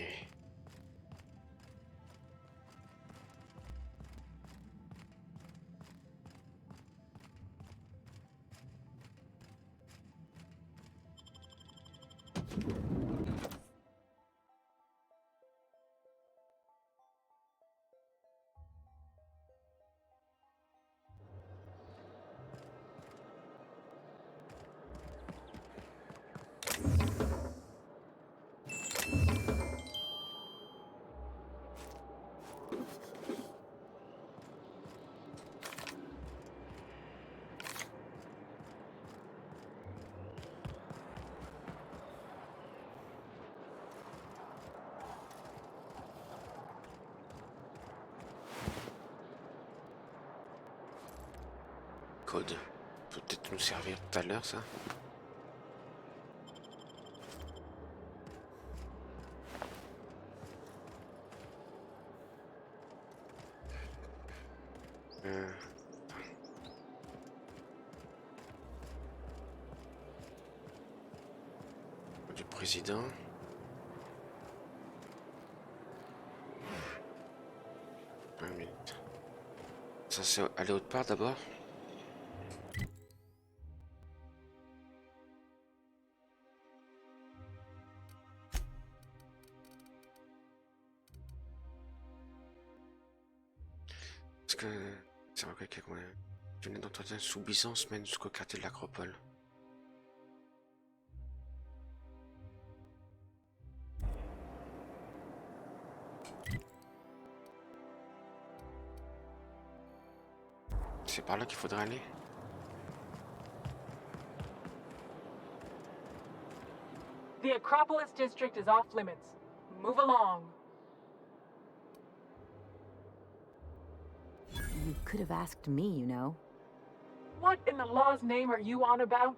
Code. Peut peut-être nous servir tout à l'heure, ça. Du président. Un minute. Ça c'est aller autre part d'abord. Parce que c'est vrai que je venais d'entretien sous Byzance mène jusqu'au quartier de l'Acropole. C'est par là qu'il faudrait aller. The Acropolis district is off limits. Move along. You could have asked me, you know. What in the law's name are you on about?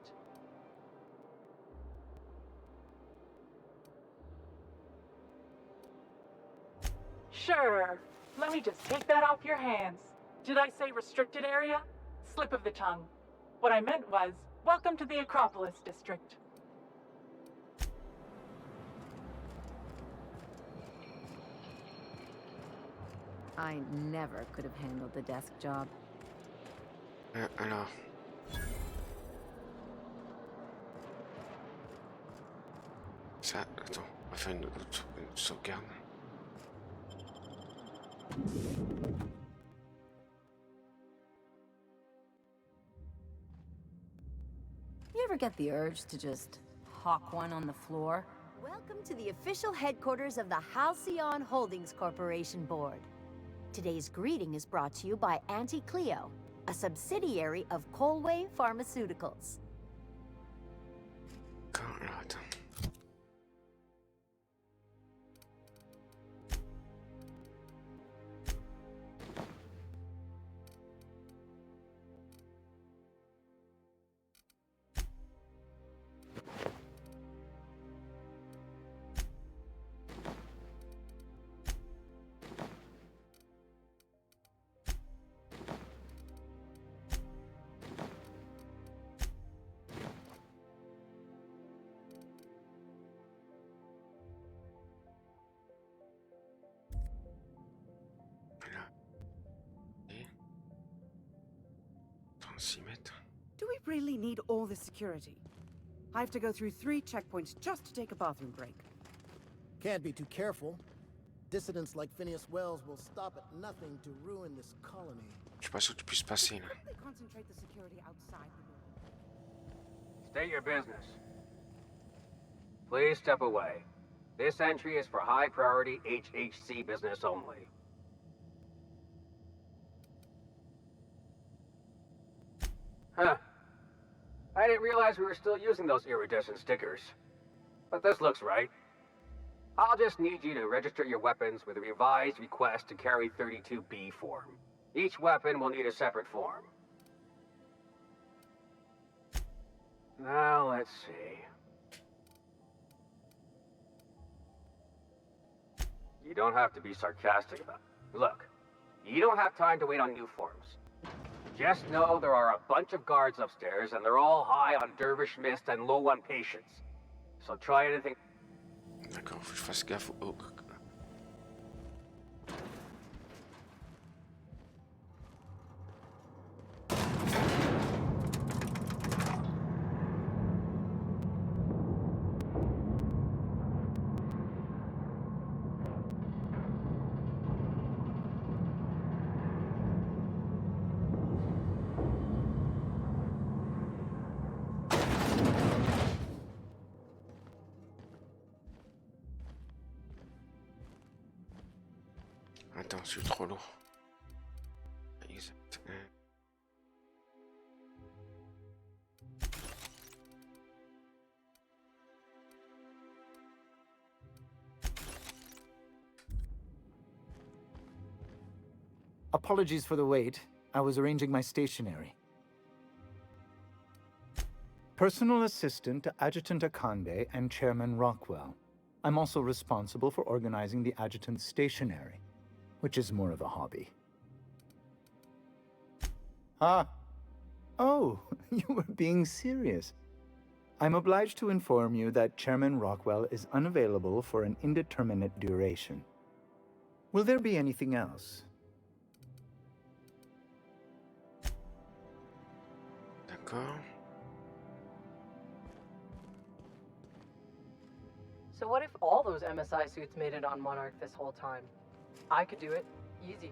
Sure. Let me just take that off your hands. Did I say restricted area? Slip of the tongue. What I meant was, welcome to the Acropolis district. I never could have handled the desk job. Alors. Ça, attends, on va faire une sauvegarde. You ever get the urge to just hawk one on the floor? Welcome to the official headquarters of the Halcyon Holdings Corporation Board. Today's greeting is brought to you by Auntie Cleo, a subsidiary of Colway Pharmaceuticals. Do we really need all this security? I have to go through 3 checkpoints just to take a bathroom break. Can't be too careful. Dissidents like Phineas Wells will stop at nothing to ruin this colony. Je sais pas si tu puisses passer là. Concentrate the security outside the building. State your business. Please step away. This entry is for high priority HHC business only. Huh. I didn't realize we were still using those iridescent stickers. But this looks right. I'll just need you to register your weapons with a revised request to carry 32B form. Each weapon will need a separate form. Now, let's see. You don't have to be sarcastic about it. Look, you don't have time to wait on new forms. Just know there are a bunch of guards upstairs, and they're all high on dervish mist and low on patience. So try anything. D'accord, faut que je fasse gaffe au... Attends, je suis trop lourd. Exact. Apologies for the wait. I was arranging my stationery. Personal assistant to Adjutant Akande and Chairman Rockwell. I'm also responsible for organizing the adjutant's stationery, which is more of a hobby. Ah. Oh, you were being serious. I'm obliged to inform you that Chairman Rockwell is unavailable for an indeterminate duration. Will there be anything else? D'accord. So what if all those MSI suits made it on Monarch this whole time? I could do it. Easy.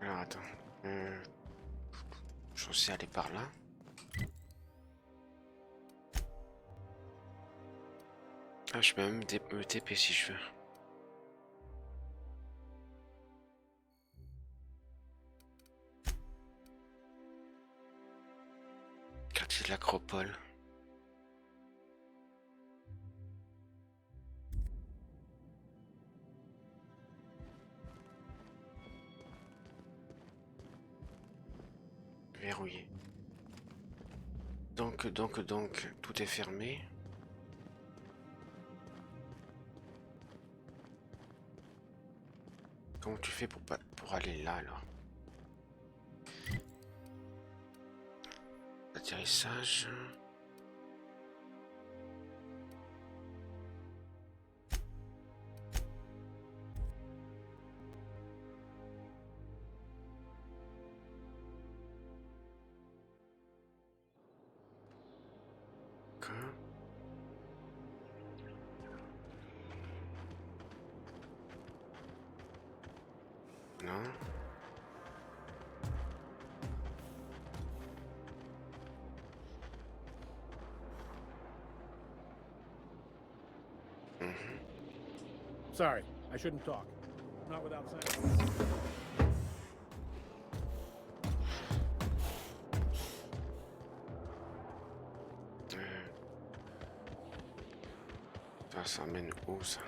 Alors attends. Je suis censé aller par là. Ah, je peux même me TP si je veux. Quartier de l'Acropole. Verrouillé. Donc, tout est fermé. Comment tu fais pour aller là alors? Atterrissage. Non. Sorry, I shouldn't talk. Not without saying. Ça mène où ça?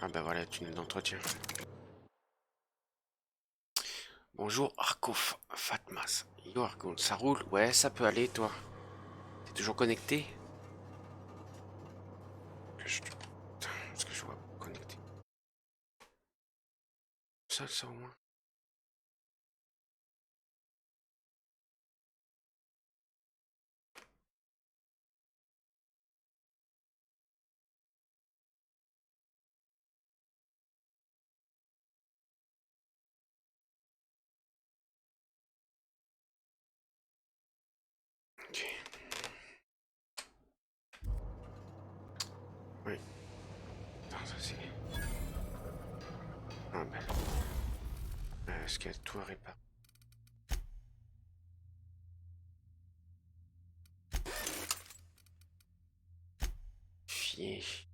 Ah ben voilà, tunnel d'entretien. Bonjour Arco Fatmas. Yo Arco, ça roule? Ouais, ça peut aller toi. T'es toujours connecté? Est-ce que je vois connecté? Ça au moins. Ok. Oui. Non, ça c'est... Ah ben... Est-ce qu'il y a tout à réparer? Fier.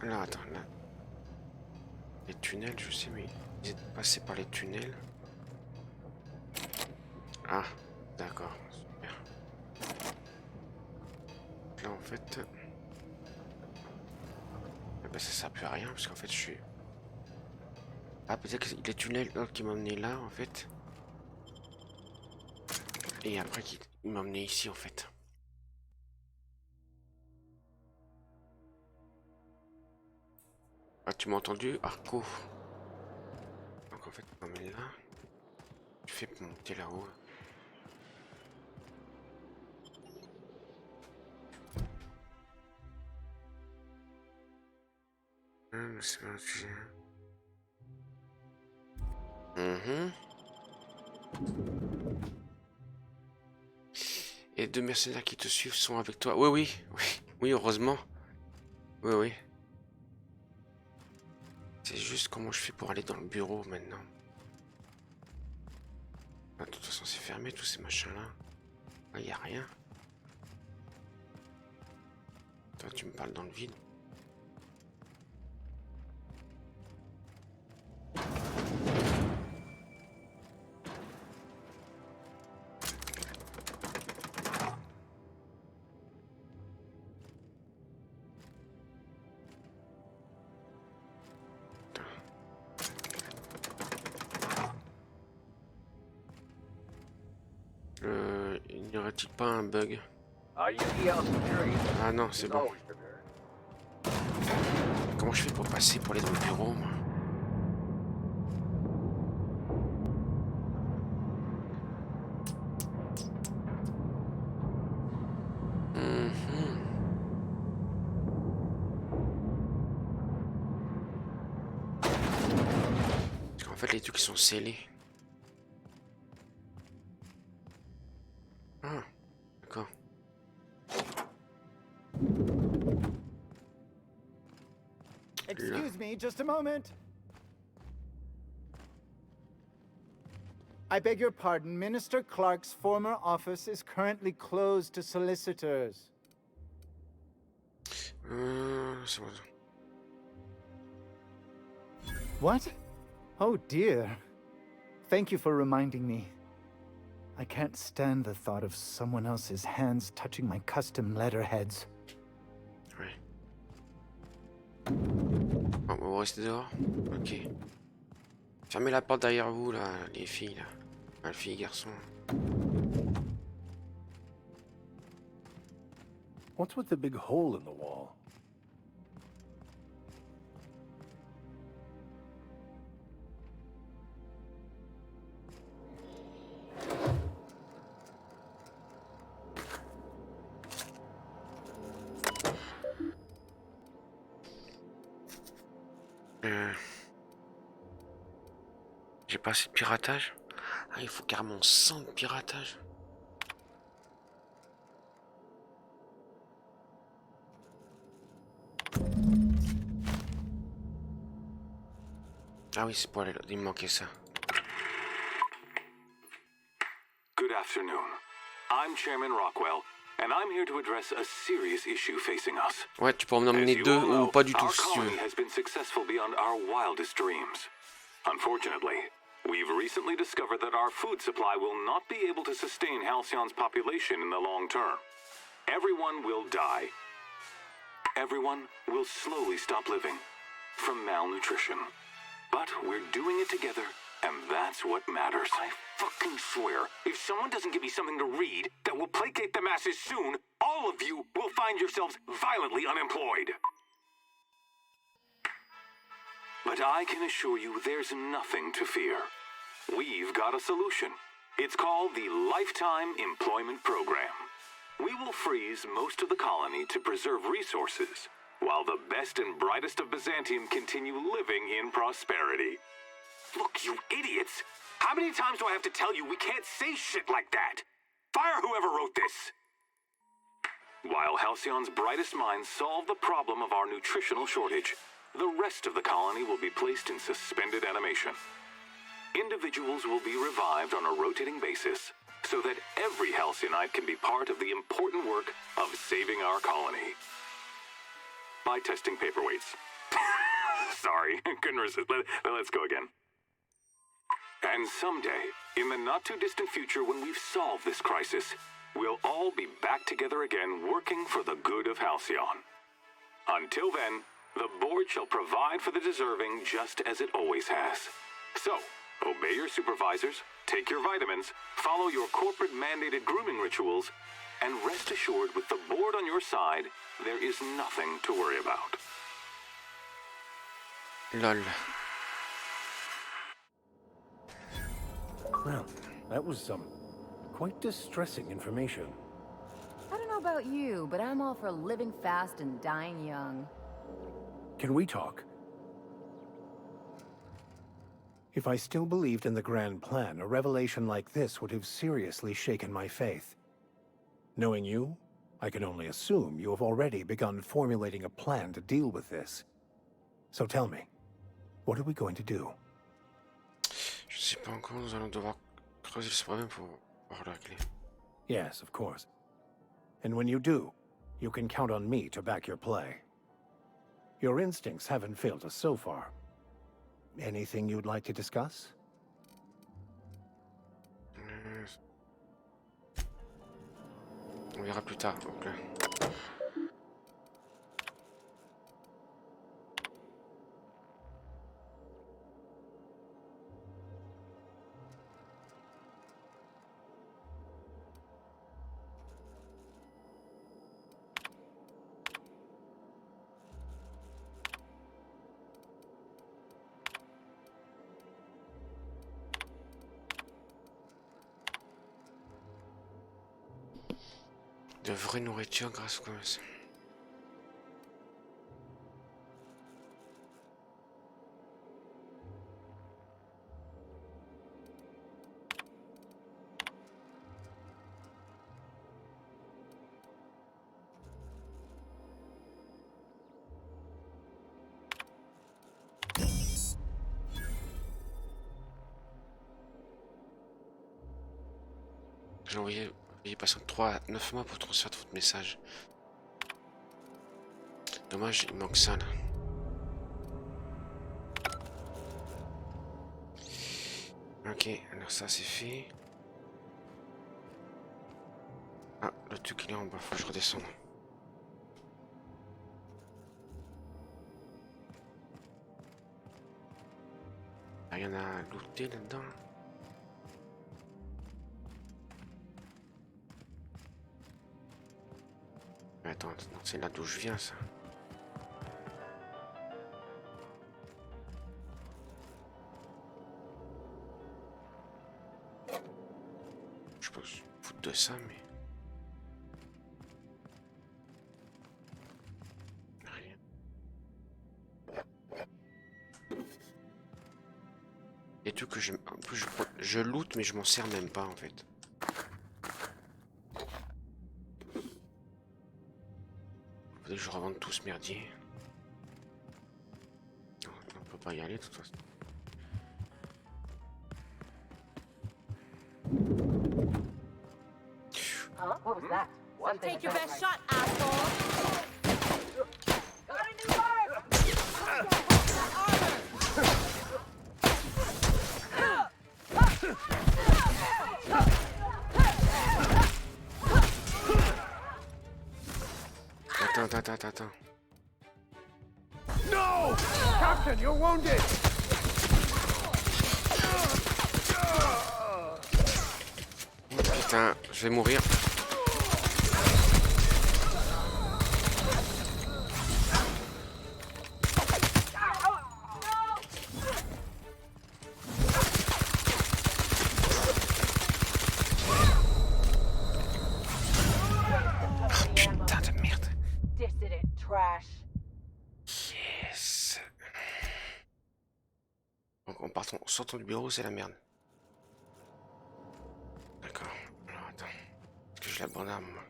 Là, attends, là. Les tunnels, je sais, mais ils étaient passés par les tunnels. Ah, d'accord, super. Là, en fait... Ah ben, ça sert plus à rien, parce qu'en fait, je suis... Ah, peut-être que les tunnels qui m'ont emmené là, en fait. Et après, il m'a emmené ici, en fait. Ah, tu m'as entendu, Arco? Donc en fait, tu m'emmènes là. Tu fais pour monter là-haut. C'est pas un sujet. Et deux mercenaires qui te suivent sont avec toi. Oui, oui, heureusement. Oui. C'est juste comment je fais pour aller dans le bureau maintenant. Ah, de toute façon, c'est fermé tous ces machins-là. Il n'y a rien. Toi, tu me parles dans le vide. N'y aurait-il pas un bug? Ah non, c'est bon. Comment je fais pour passer pour aller dans le bureau, moi? Parce qu'en fait, les trucs sont scellés. Ah, d'accord. Excuse me, just a moment. I beg your pardon. Minister Clark's former office is currently closed to solicitors. C'est bon. What? Oh dear. Thank you for reminding me. I can't stand the thought of someone else's hands touching my custom letterheads. Ouais. Bon, on va rester dehors. Ok. Fermez la porte derrière vous, là, les filles, là. Enfin, filles et garçons. What's with the big hole in the wall? J'ai pas assez de piratage. Ah, il faut carrément 100 de piratage. Ah oui, c'est pour aller là. Il me manquait ça. Good afternoon. I'm Chairman Rockwell, and I'm here to address a serious issue facing us. Ouais, tu peux en emmener deux ou pas du tout si tu veux. Our colony has been successful beyond our wildest dreams. Unfortunately, we've recently discovered that our food supply will not be able to sustain Halcyon's population in the long term. Everyone will die. Everyone will slowly stop living from malnutrition. But we're doing it together, and that's what matters. I fucking swear, if someone doesn't give me something to read that will placate the masses soon, all of you will find yourselves violently unemployed. But I can assure you there's nothing to fear. We've got a solution. It's called the Lifetime Employment Program. We will freeze most of the colony to preserve resources, while the best and brightest of Byzantium continue living in prosperity. Look, you idiots! How many times do I have to tell you we can't say shit like that? Fire whoever wrote this! While Halcyon's brightest minds solve the problem of our nutritional shortage, the rest of the colony will be placed in suspended animation. Individuals will be revived on a rotating basis, so that every Halcyonite can be part of the important work of saving our colony. By testing paperweights. Sorry, couldn't resist. Let's go again. And someday, in the not-too-distant future when we've solved this crisis, we'll all be back together again working for the good of Halcyon. Until then, the board shall provide for the deserving just as it always has. So, obey your supervisors, take your vitamins, follow your corporate-mandated grooming rituals, and rest assured with the board on your side, there is nothing to worry about. Lol. Well, that was some quite distressing information. I don't know about you, but I'm all for living fast and dying young. Can we talk? If I still believed in the grand plan, a revelation like this would have seriously shaken my faith. Knowing you, I can only assume you have already begun formulating a plan to deal with this. So tell me, what are we going to do? Je sais pas encore, nous allons devoir creuser ce problème pour voir la clé. Yes, of course. And when you do, You can count on me to back your play. Your instincts haven't failed us so far. Anything you'd like to discuss? On verra plus tard. Donc, de vraie nourriture grâce au commerce. J'ai envoyé passant 3 à 9 mois pour transférer votre message. Dommage, il manque ça là. Ok, alors ça c'est fait. Ah, le truc il est en bas, faut que je redescende. Rien à looter là-dedans. Attends, c'est là d'où je viens ça. Je peux foutre de ça, mais... Rien. Et tout que je loot, mais je m'en sers même pas en fait. Je revende tout ce merdier. Non, on peut pas y aller de toute façon. Huh? What was that? Take your best shot, asshole! Got a new mark! Attends. No! Captain, you're wounded! Putain, je vais mourir. Sortons du bureau, c'est la merde. D'accord. Alors attends. Est-ce que je l'abandonne moi?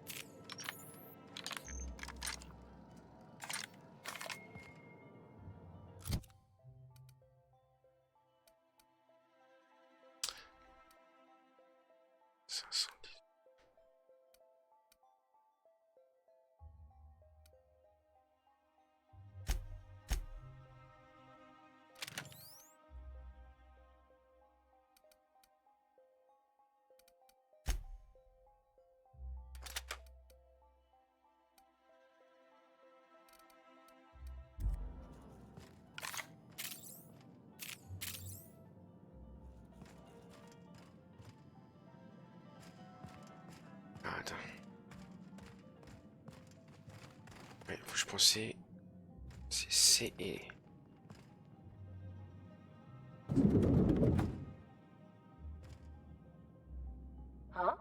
Attends. Ouais, faut que je pensais. C'est C et. Huh?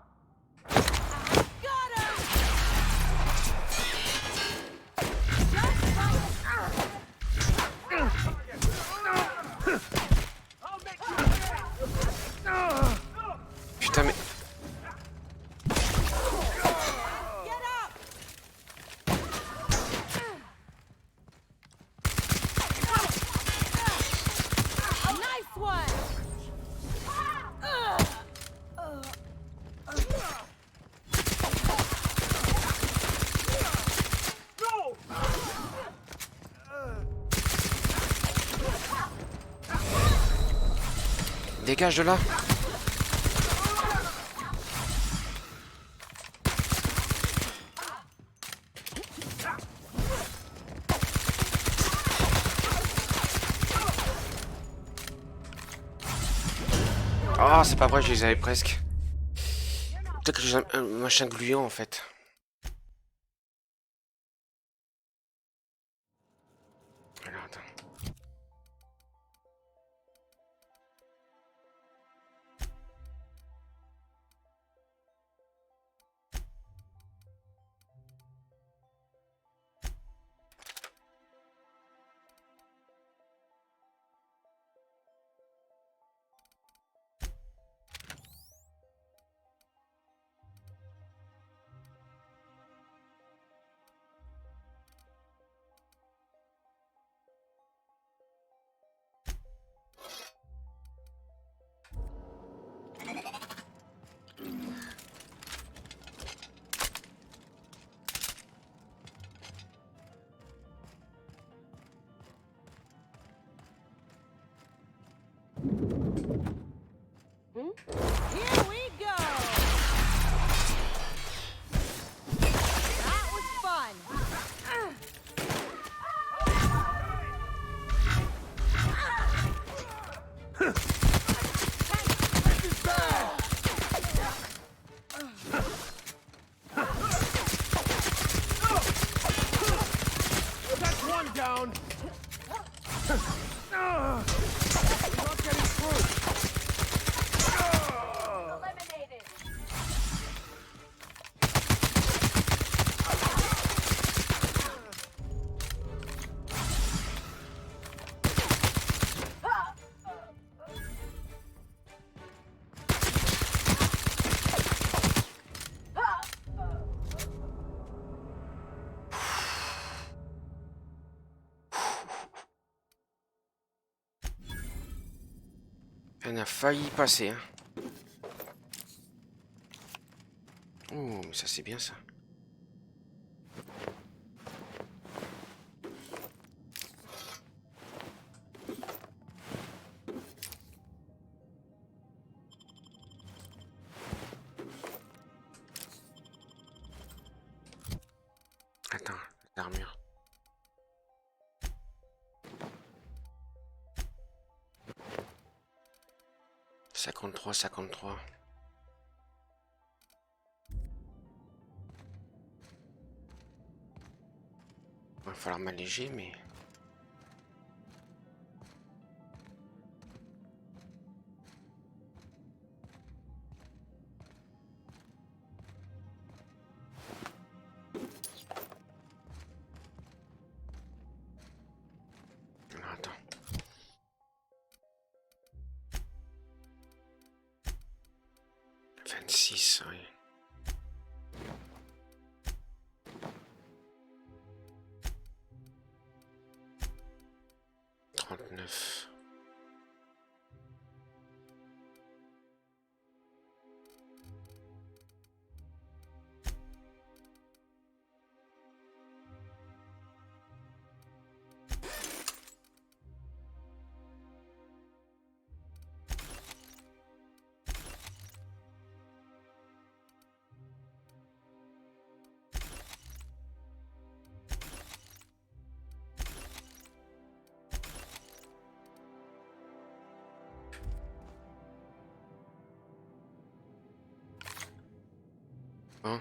Putain mais. dégage de là. Oh, c'est pas vrai, je les avais presque. Peut-être que j'ai un machin gluant en fait. Alors, attends. Here we go! That was fun! That's one down. Not getting through. Eliminated! On a failli passer, hein. Oh, mais ça c'est bien ça. Attends, l'armure. « 53. Il va falloir m'alléger, mais... Alors, attends. Oui. 39. Bon,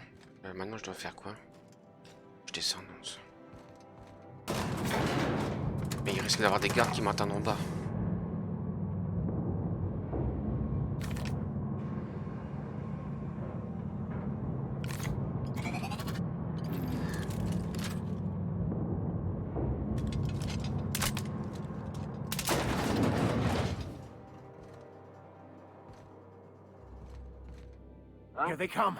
maintenant je dois faire quoi? Je descends, non. Mais il risque d'avoir des gardes qui m'attendent en bas. Here they come.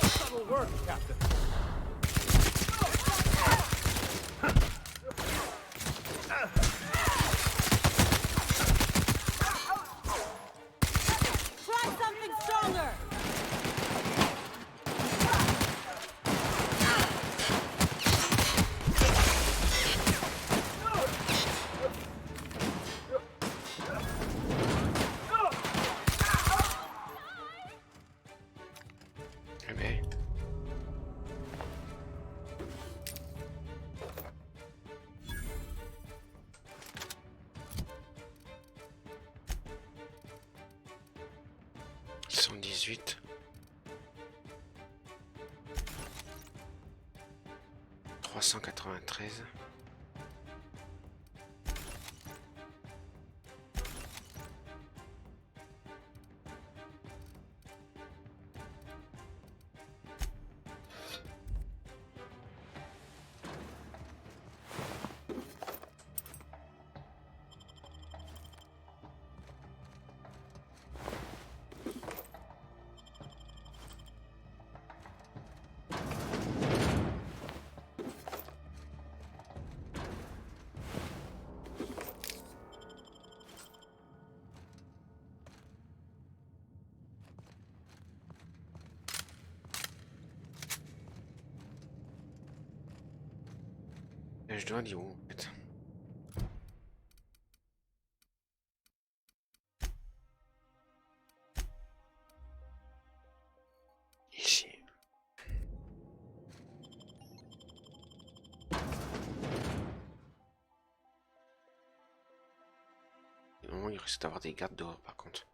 Subtle work, Captain. Try something stronger! 418. « 393. Et je dois aller où en fait? Ici. Non, il risque d'avoir des gardes dehors par contre.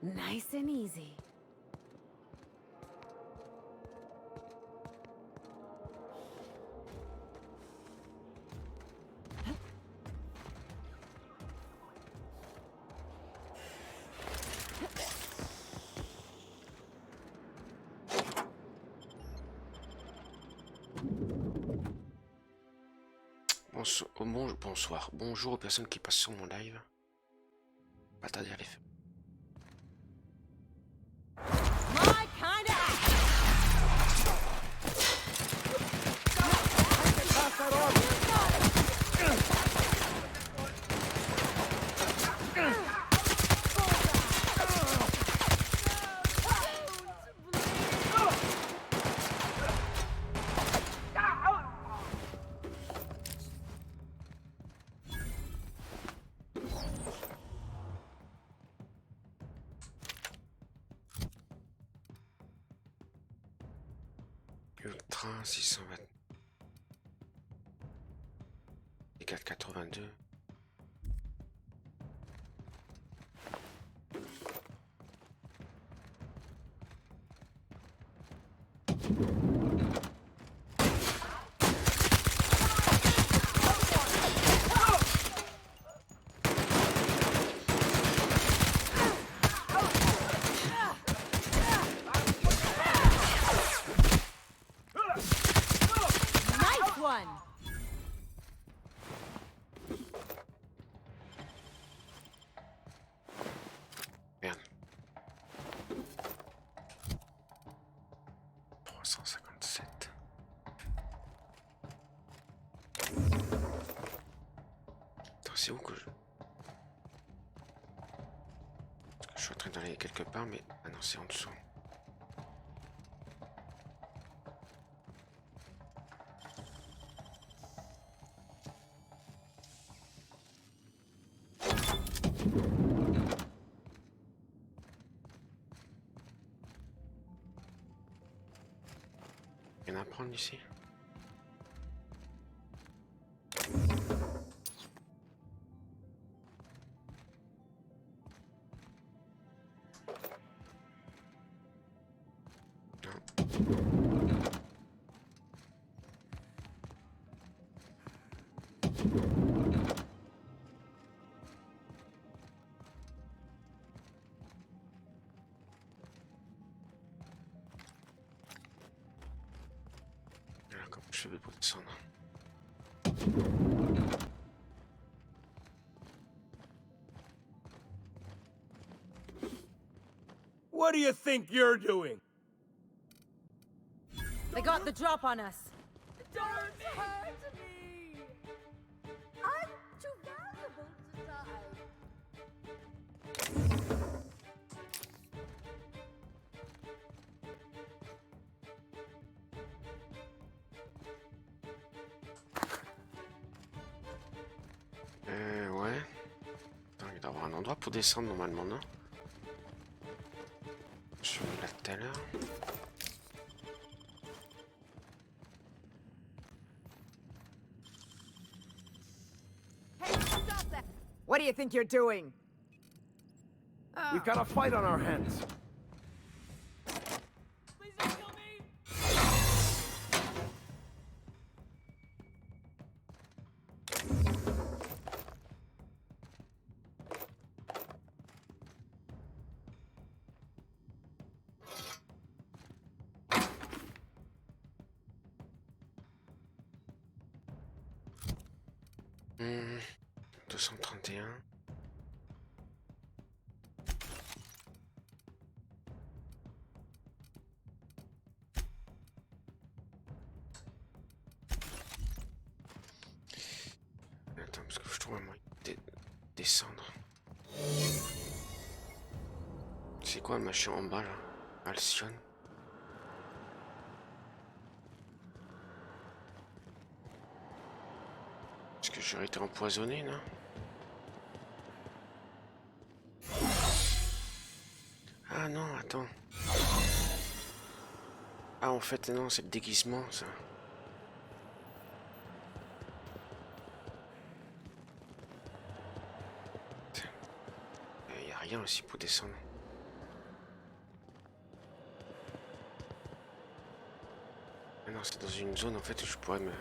Nice and easy. Bonsoir, bonjour aux personnes qui passent sur mon live. Pas tarder à les faire. Le train 620 et 482. Merde. 357. Attends, c'est où que je... Parce que je suis en train d'aller quelque part, mais... Ah non, c'est en dessous. Rien à prendre ici. Comment je fais pour descendre? What do you think you're doing? They got the drop on us. Don't hurt me! I'm too valuable to die. Ouais. Attends, il doit y avoir un endroit pour descendre normalement, non? Je suis là tout à l'heure. Hey, What do you think you're doing? We've got a fight on our hands. Please don't kill me! Hmm, 231. Attends, parce que je trouve un moyen de descendre. C'est quoi le machin en bas là? Alcyon. Est-ce que j'aurais été empoisonné, non? Ah non, attends. Ah en fait non, c'est le déguisement ça. Il n'y a rien aussi pour descendre. Ah non, c'est dans une zone en fait où je pourrais me...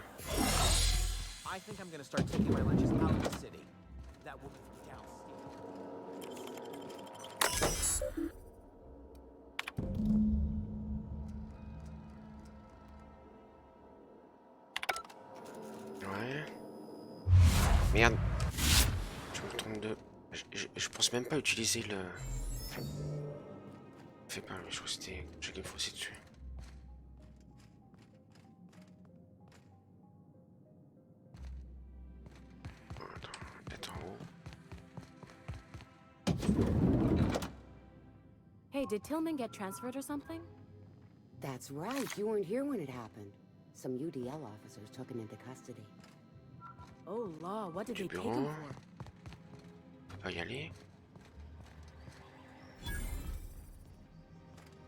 I think I'm gonna start taking my lunches out of the city. That woman's downstairs. Ouais. Merde. Je me trompe de... Je pense même pas utiliser le... Fais pas, je crois que c'était... J'ai qu'il me fossé dessus. Hey, did Tillman get transferred or something? That's right. You weren't here when it happened. Some UDL officers took him into custody. Oh, law, what did they take him for? On peut pas y aller.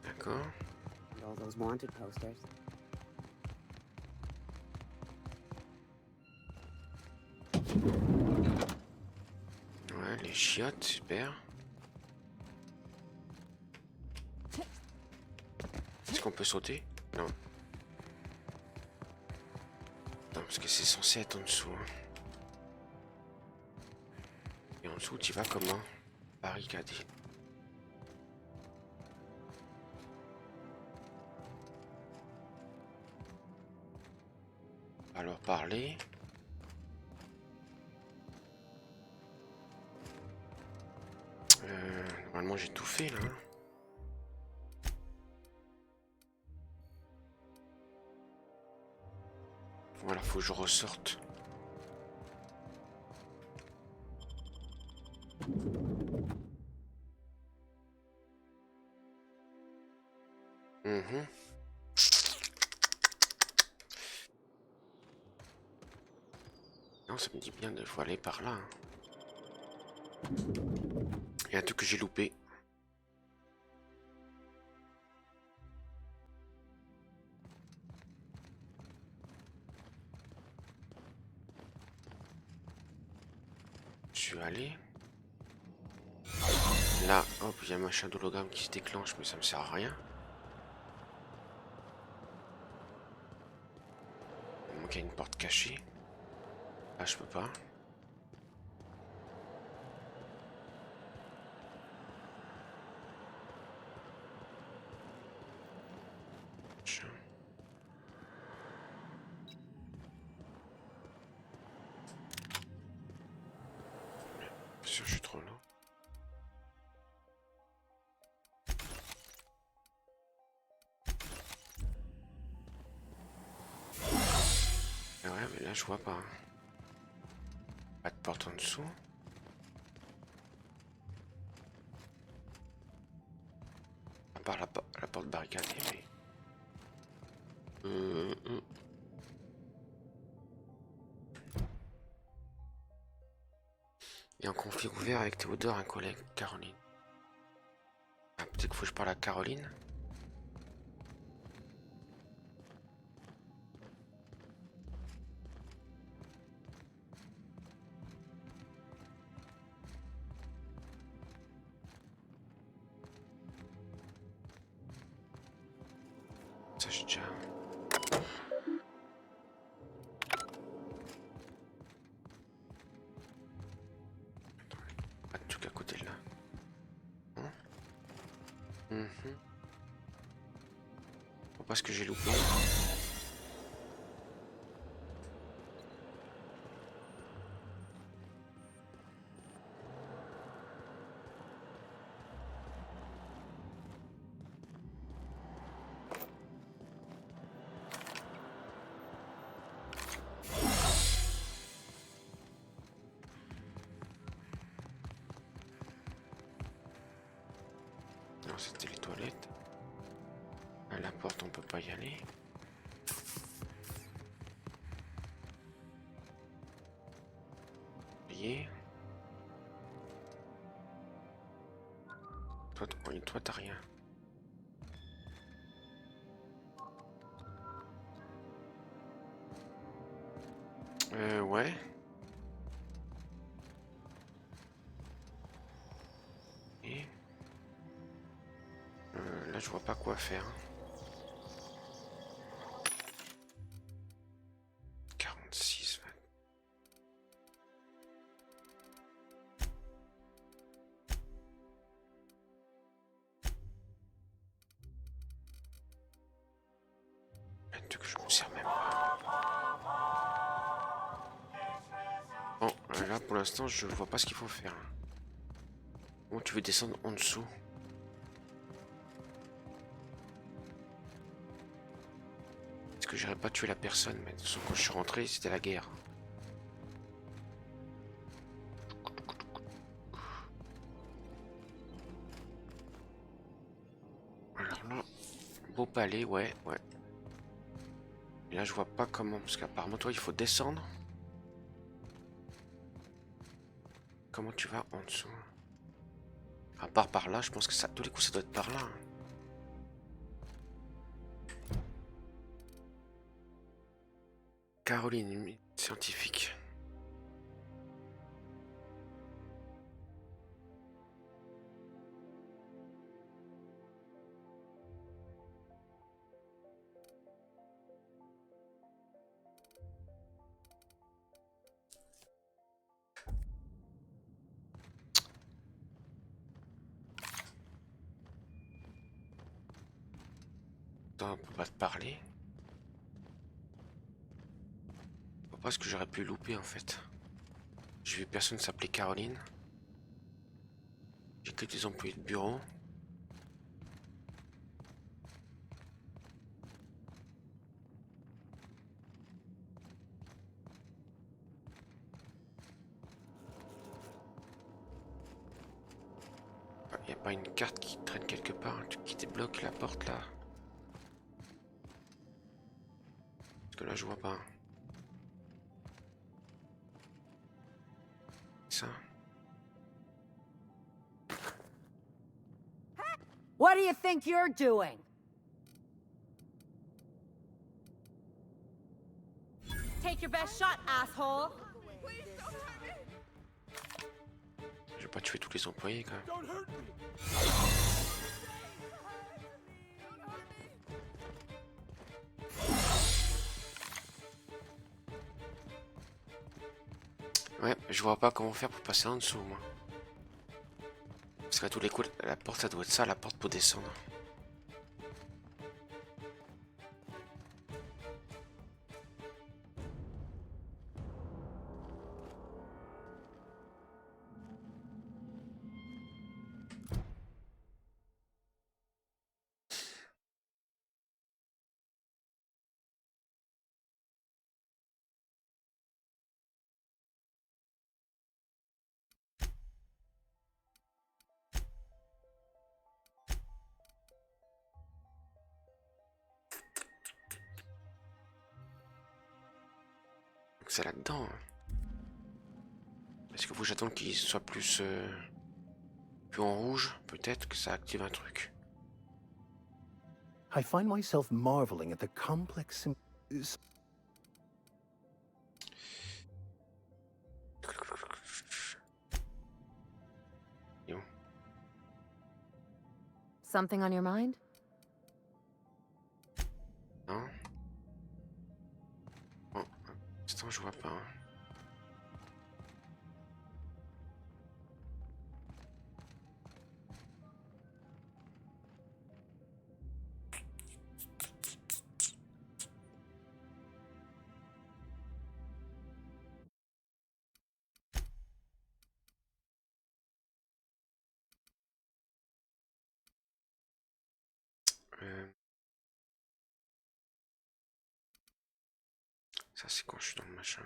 D'accord. All those wanted posters. Ouais, les chiottes, super. Est-ce qu'on peut sauter? Non. Non, parce que c'est censé être en dessous. Hein. Et en dessous, tu vas comment? Barricadé. Alors parler. Normalement j'ai tout fait là. Voilà, faut que je ressorte. Non, ça me dit bien de faut aller par là. Il y a un truc que j'ai loupé. Je suis allé. Là, hop, il y a un machin d'hologramme qui se déclenche, mais ça me sert à rien. Il y a une porte cachée. Là, je peux pas. Sûr, je suis trop lent. Ah ouais, mais là je vois pas. Pas de porte en dessous. À part la porte barricadée, mais... Et en conflit ouvert avec Théodore, un collègue, Caroline. Ah, peut-être qu'il faut que je parle à Caroline. Ça, j'ai déjà. Pas de truc à côté de là. Faut pas ce que j'ai loupé. Non, c'était les toilettes. À la porte, on peut pas y aller. Voyez. Toi, t'as rien. Ouais. Et là, je vois pas quoi faire. 46. Un truc que je me sers même pas. Bon, là pour l'instant, je vois pas ce qu'il faut faire. Comment tu veux descendre en dessous? Est-ce que j'aurais pas tué la personne? Mais de toute façon, quand je suis rentré, c'était la guerre. Alors là, beau palais, ouais. Et là, je vois pas comment, parce qu'apparemment, toi, il faut descendre. Comment tu vas en dessous? À part par là, je pense que ça, tous les coups, ça doit être par là. Caroline, scientifique. On peut pas te parler. Je vois pas ce que j'aurais pu louper en fait. J'ai vu personne s'appeler Caroline. J'ai que des employés de bureau. Y a pas une carte qui traîne quelque part, un truc qui débloque la porte là? Parce que là je vois pas. Ça. What do you think you're doing? Take your best shot, asshole. Je vais pas tuer tous les employés quand même. Ouais, je vois pas comment faire pour passer en dessous moi. Parce qu'à tous les coups, la porte ça doit être ça, la porte pour descendre. C'est là-dedans. Est-ce qu'il faut que j'attende qu'il soit plus en rouge? Peut-être que ça active un truc. I find myself marveling at the complex Something on your mind? Non. Bon, pour l'instant, je vois pas. Hein. Ça, c'est quand je suis dans le machin.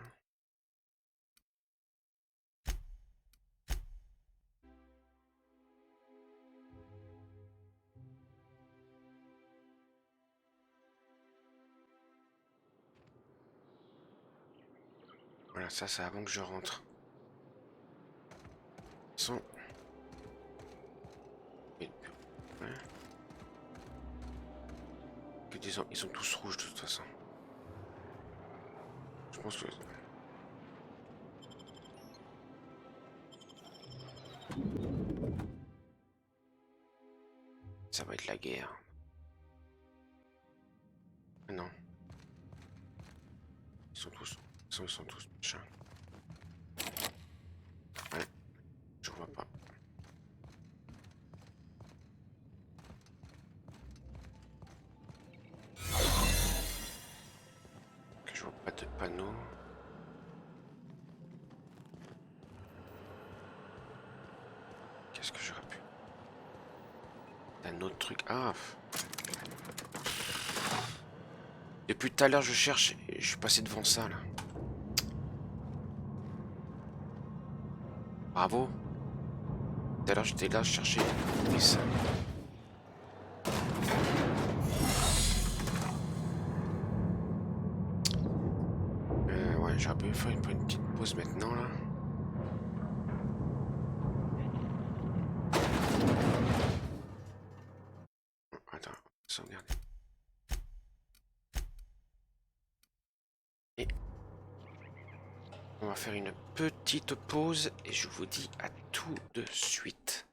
Voilà, ça, c'est avant que je rentre. Ils sont... Ouais. Ils sont tous rouges de toute façon. Je pense que... Ça va être la guerre. Non. Ils sont tous machin. Ouais. Je vois pas. Je vois pas de panneau. Qu'est-ce que j'aurais pu... Un autre truc. Ah. Depuis tout à l'heure, je cherche et je suis passé devant ça là. Bravo. Tout à l'heure, j'étais là, je cherchais. Et ça. Ouais, j'aurais pu faire une petite pause maintenant là. Attends, sauvegarde. Et on va faire une petite pause et je vous dis à tout de suite.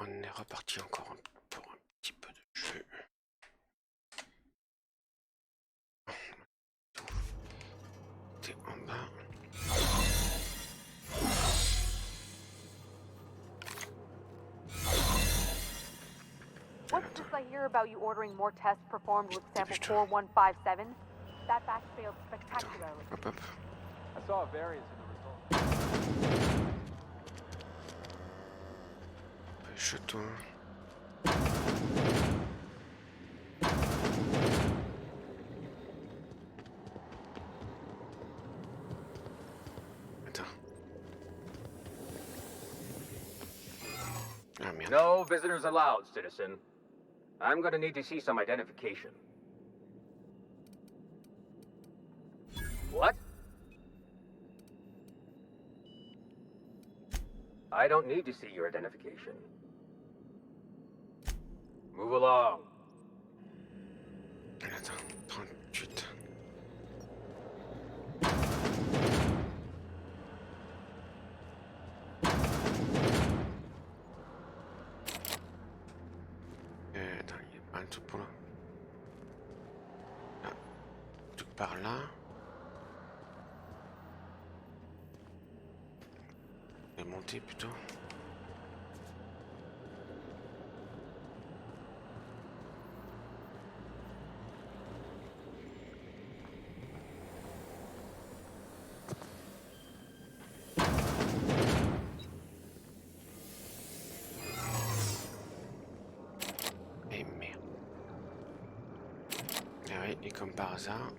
on est reparti encore pour un petit peu de jeu. T'es en bas. What's this I hear about you ordering more tests performed with sample 4157? That batch failed spectacularly. Hop, hop. I saw a variance in the results. Pêche-toi. Ah, merde. No visitors allowed, citizen. I'm gonna need to see some identification. What? I don't need to see your identification. Move along. Attends, 38. Attends, il y a pas un truc pour là. Ah, un truc par là. Et monter plutôt. Et merde. Et oui, et comme par hasard.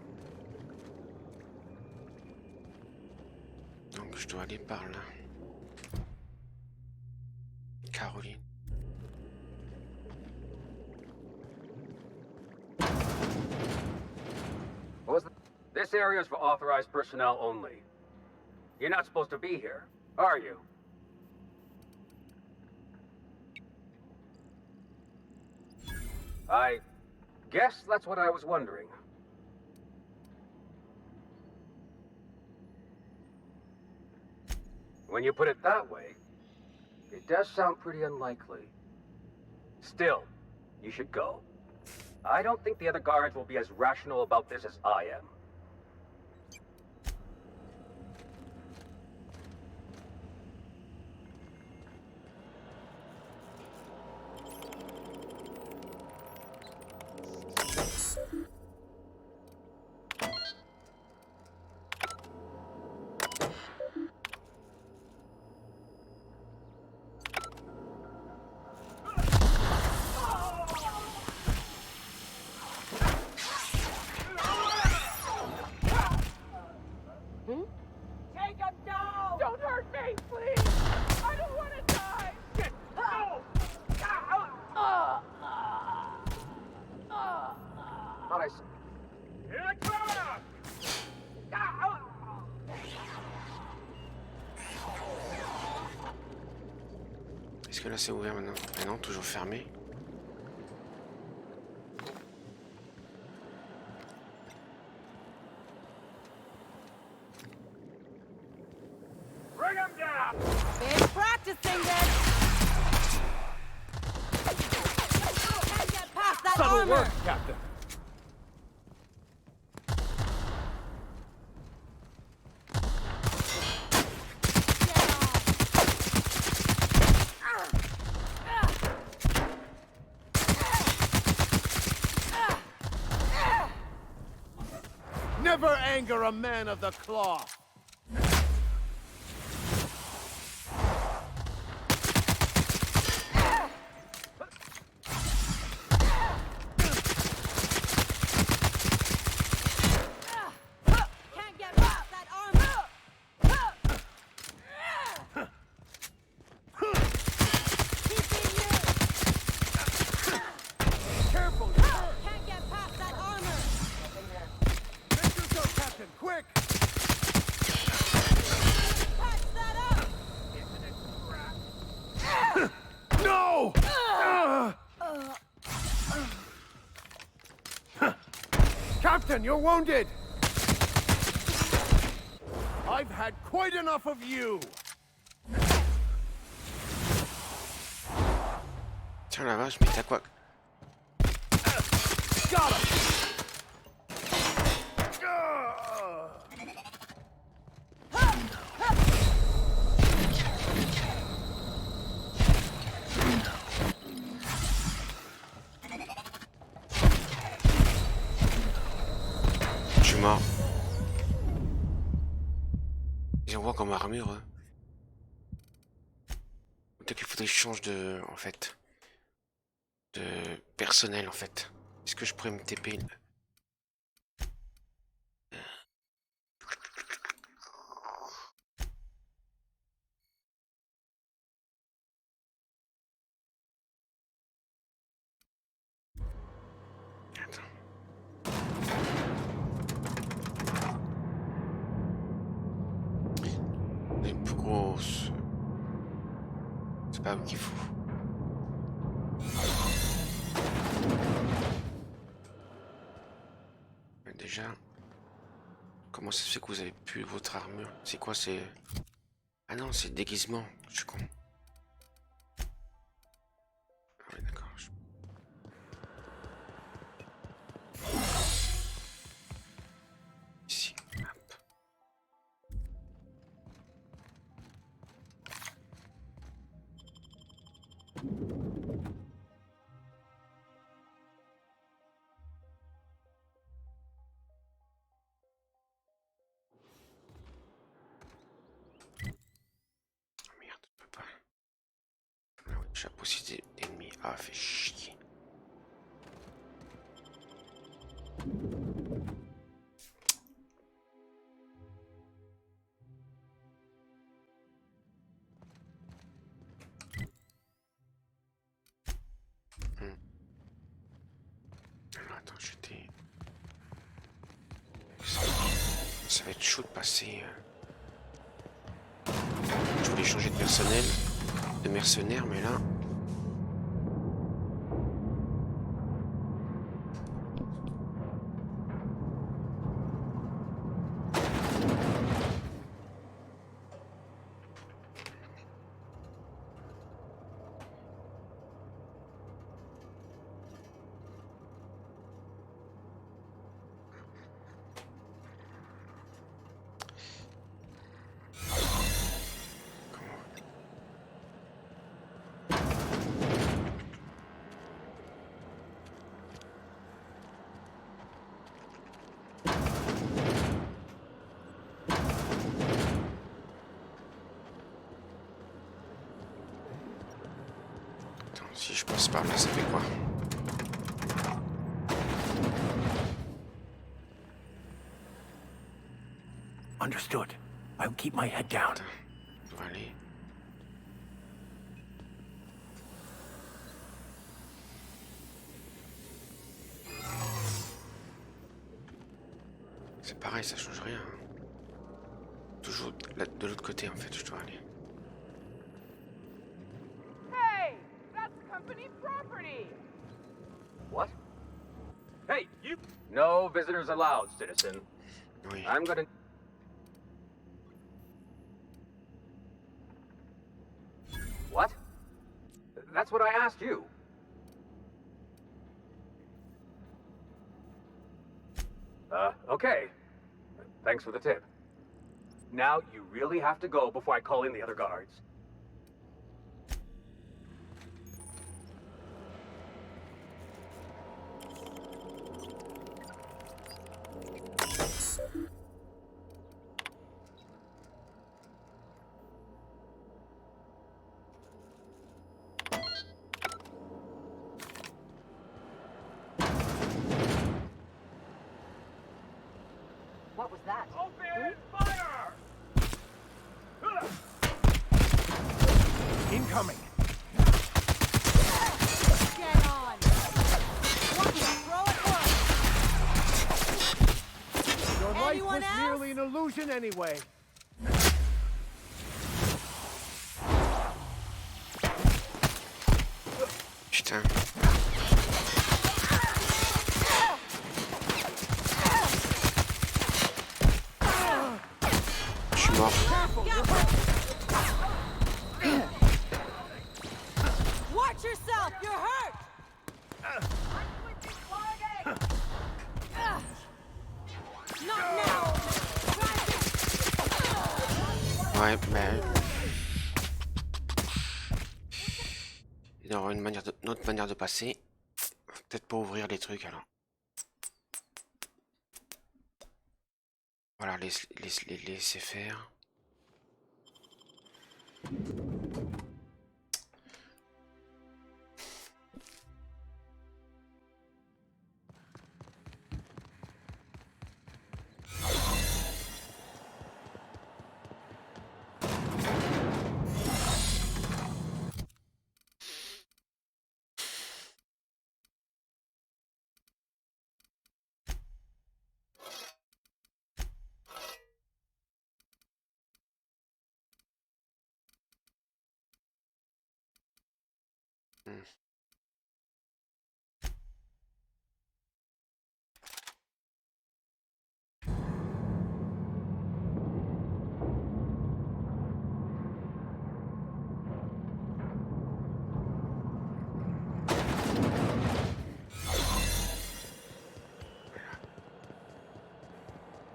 Donc je dois aller par là. Caroline. What was This area is for authorized personnel only. You're not supposed to be here, are you? I guess that's what I was wondering. When you put it that way, it does sound pretty unlikely. Still, you should go. I don't think the other guards will be as rational about this as I am. Est-ce que là c'est ouvert maintenant? Mais non, toujours fermé. Bring him down! Been practicing this! Can't get past that Subtle armor! work, Captain. Never anger a man of the cloth. Can't get past that armor! Careful! Can't get past that armor! Make yourself, Captain, quick! Patch that up! No! Captain, you're wounded! I've had quite enough of you! Tiens la vache, mais t'as quoi? Je suis mort. Ils envoient comme armure. Hein. Peut-être qu'il faudrait que je change de... en fait. De personnel en fait. Est-ce que je pourrais me TP une... Les plus grosses. C'est pas où qu'il faut. Déjà, comment ça se fait que vous avez plus votre armure? C'est quoi? C'est... Ah non, c'est déguisement. Je suis con. Ah ouais, d'accord. Ici, hop. J'ai possédé d'ennemis. Ah, fait chier. Alors, attends, j'étais... Ça va être chaud de passer... Je voulais changer de personnel, de mercenaire, mais là... Si je passe par là, ça fait quoi? Understood. I'll keep my head down. On va aller. C'est pareil, ça change rien. Toujours de l'autre côté, en fait, je dois aller. What? Hey, you! No visitors allowed, citizen. Oui. I'm gonna... What? That's what I asked you. Okay. Thanks for the tip. Now you really have to go before I call in the other guards. What was that? Open fire! Incoming. Get on! What? Throw it once! Your life Anyone was else? merely an illusion anyway. Putain. Je suis mort. Watch yourself! You're hurt! Ouais, mais... Il y aura une autre manière de passer. Peut-être pas ouvrir les trucs alors. Voilà, laisser faire.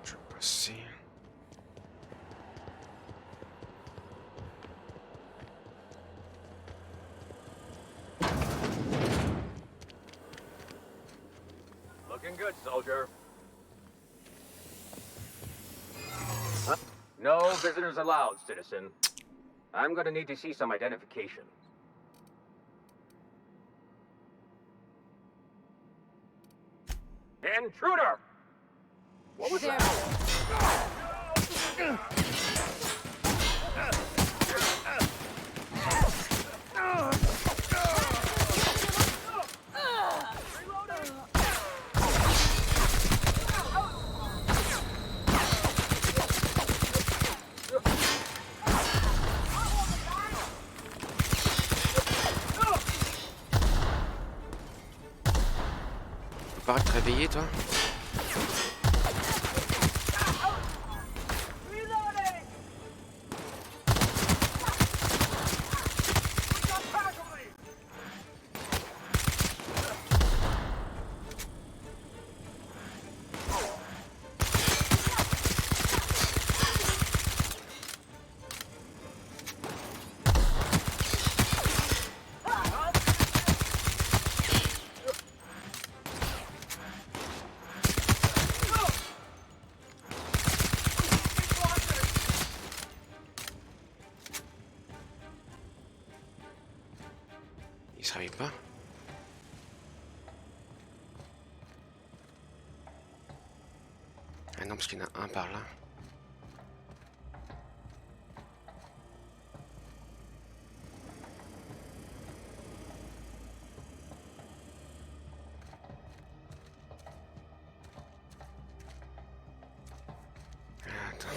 Je vais passer. Looking good, soldier. Huh? No visitors allowed, citizen. I'm gonna need to see some identification. Intruder! What was that? Tu peux pas te réveiller, toi? Il se réveille pas? Ah non, parce qu'il y en a un par là. Attends.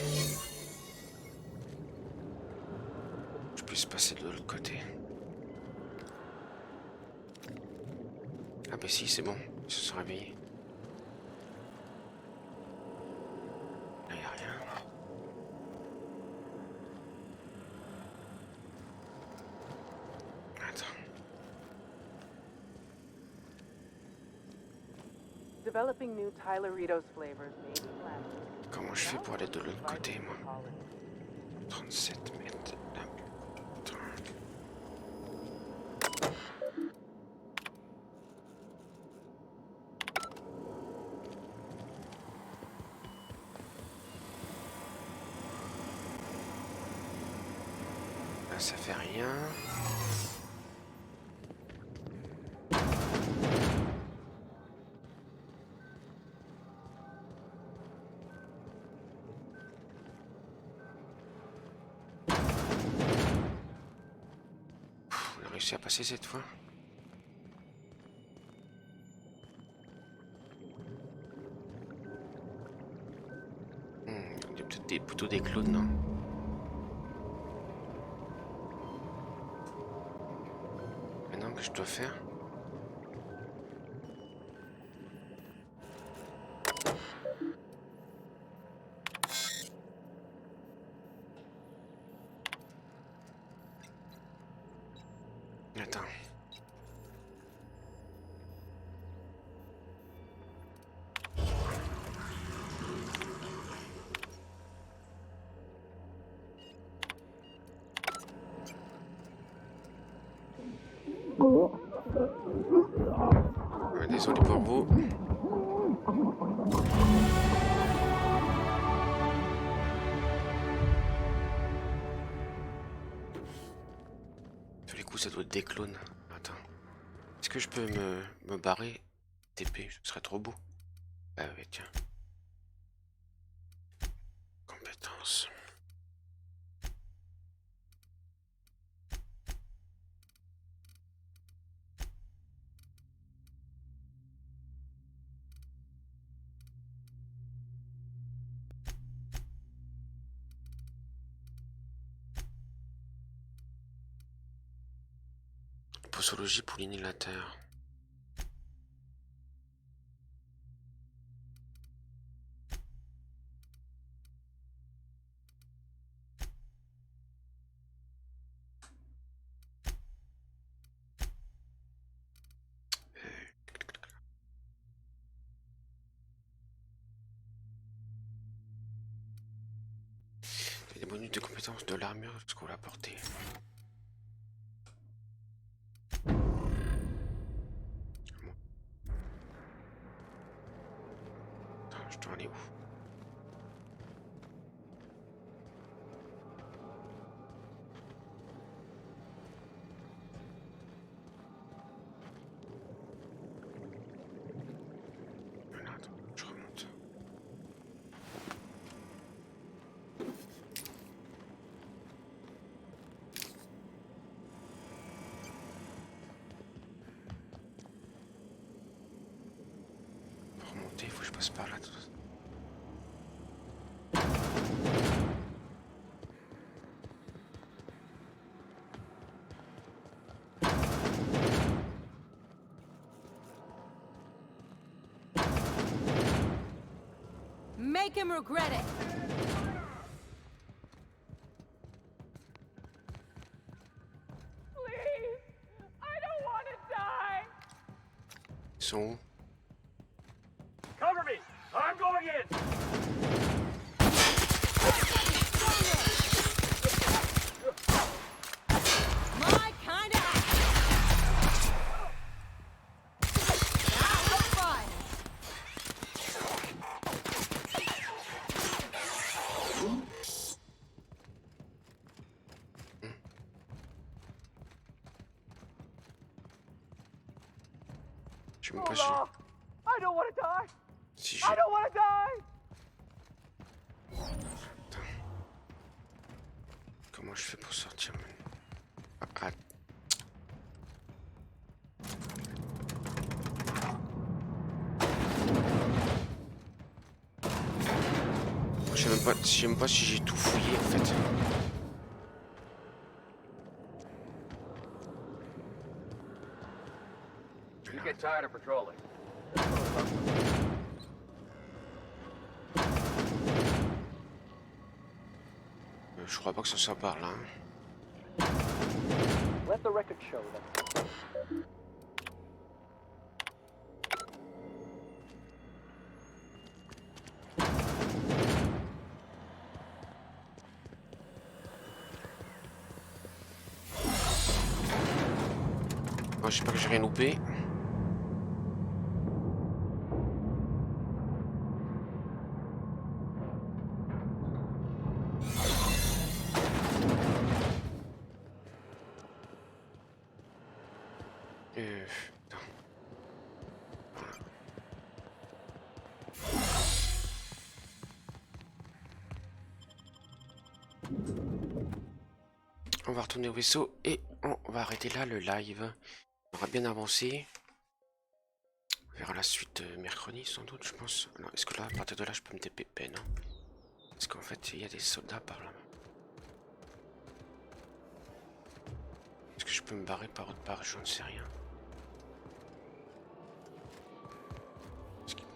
Je puisse passer de l'autre côté. Ah bah si, c'est bon, ils se sont réveillés. Là, y a rien. Attends. Developing new Tyleritos flavors may be less. Comment je fais pour aller de l'autre côté, moi? 37 mètres. Là. Attends. Là, ça fait rien. On a réussi à passer cette fois. Il y a peut-être plutôt des clowns, non? Maintenant que je dois faire. Attends. Désolé pour vous. Tous les coups, ça doit être des clones. Attends. Est-ce que je peux me barrer? TP, ce serait trop beau. Ah ouais, tiens. Compétences. Posologie pollinisateur. Les bonus de compétences de l'armure, ce qu'on l'a porté. Attends, je dois aller où? Voilà, attends, je remonte. Pour remonter, il faut que je passe par là. Make him regret it. Please, I don't want to die. Ils sont où? Cover me! I'm going in! My kind of that was fun. Je sais même pas si... Olaf, I don't want to die! Si I don't want to die! Attends. Comment je fais pour sortir? Ah. Je sais même pas si j'ai tout fouillé en fait. You get tired of patrolling. Je crois pas que ça soit par là. Hein. Let the record show that. Oh, j'espère que j'ai rien loupé. Attends. On va retourner au vaisseau et on va arrêter là le live. On aura bien avancé. On verra la suite mercredi sans doute, je pense. Est-ce que là, à partir de là, je peux me TPP, non? Parce qu'en fait, il y a des soldats par là. Est-ce que je peux me barrer par autre part? Je ne sais rien.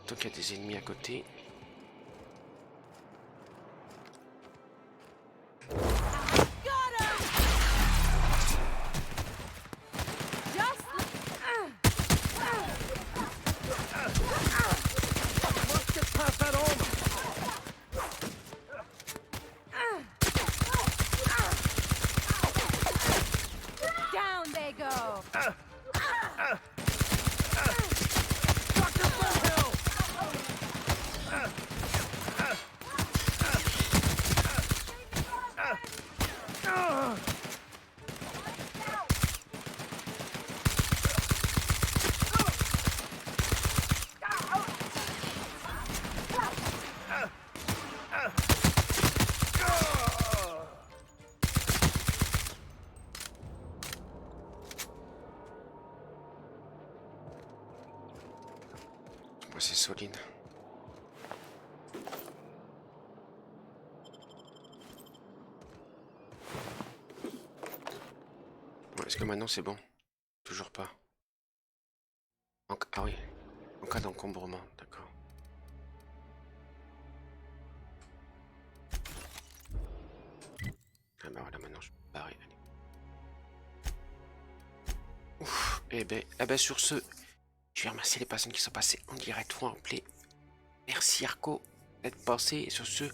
Tant qu'il y a des ennemis à côté. Down they go. Soline. Bon, est-ce que maintenant c'est bon? Toujours pas. Ah oui, en cas d'encombrement, d'accord. Ah bah voilà, maintenant je peux barrer. Ouf, eh ben sur ce, je vais remercier les personnes qui sont passées en direct ou en replay. Merci Arco d'être passé. Et sur ce,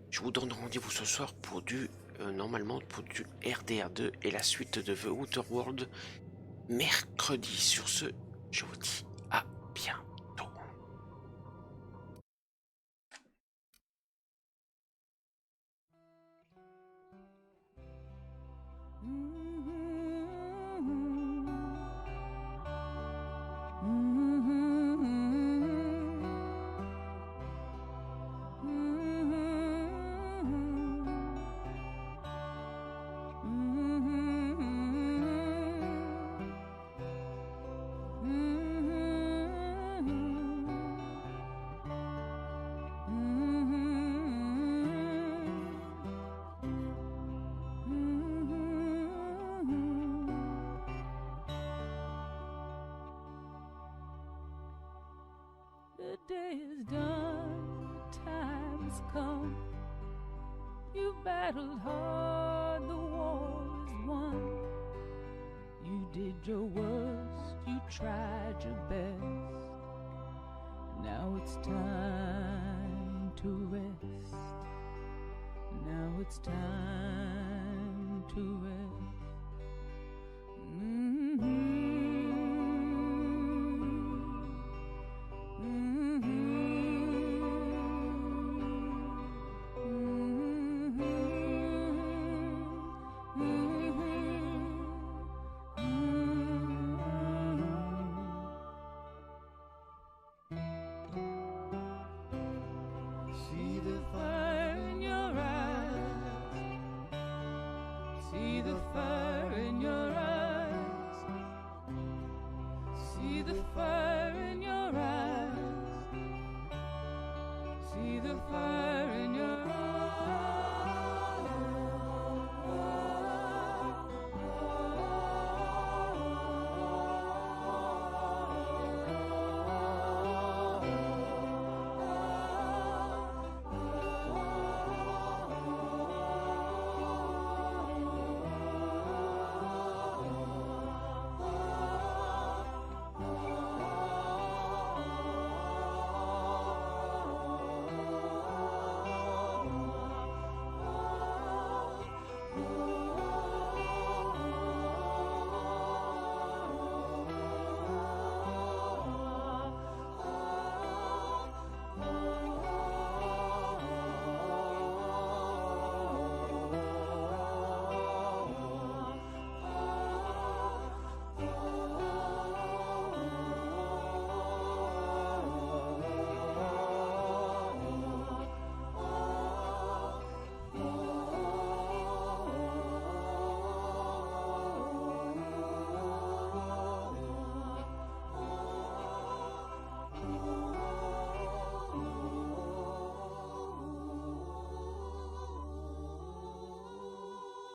je vous donne rendez-vous ce soir pour du, normalement pour du RDR2 et la suite de The Outer World mercredi. Sur ce, je vous dis à bientôt. The day is done, the time has come. You battled hard, the war is won. You did your worst, you tried your best. Now it's time to rest. Now it's time to rest. See the fire in your eyes. See the fire in your eyes. See the fire in your eyes. See the fire in your eyes.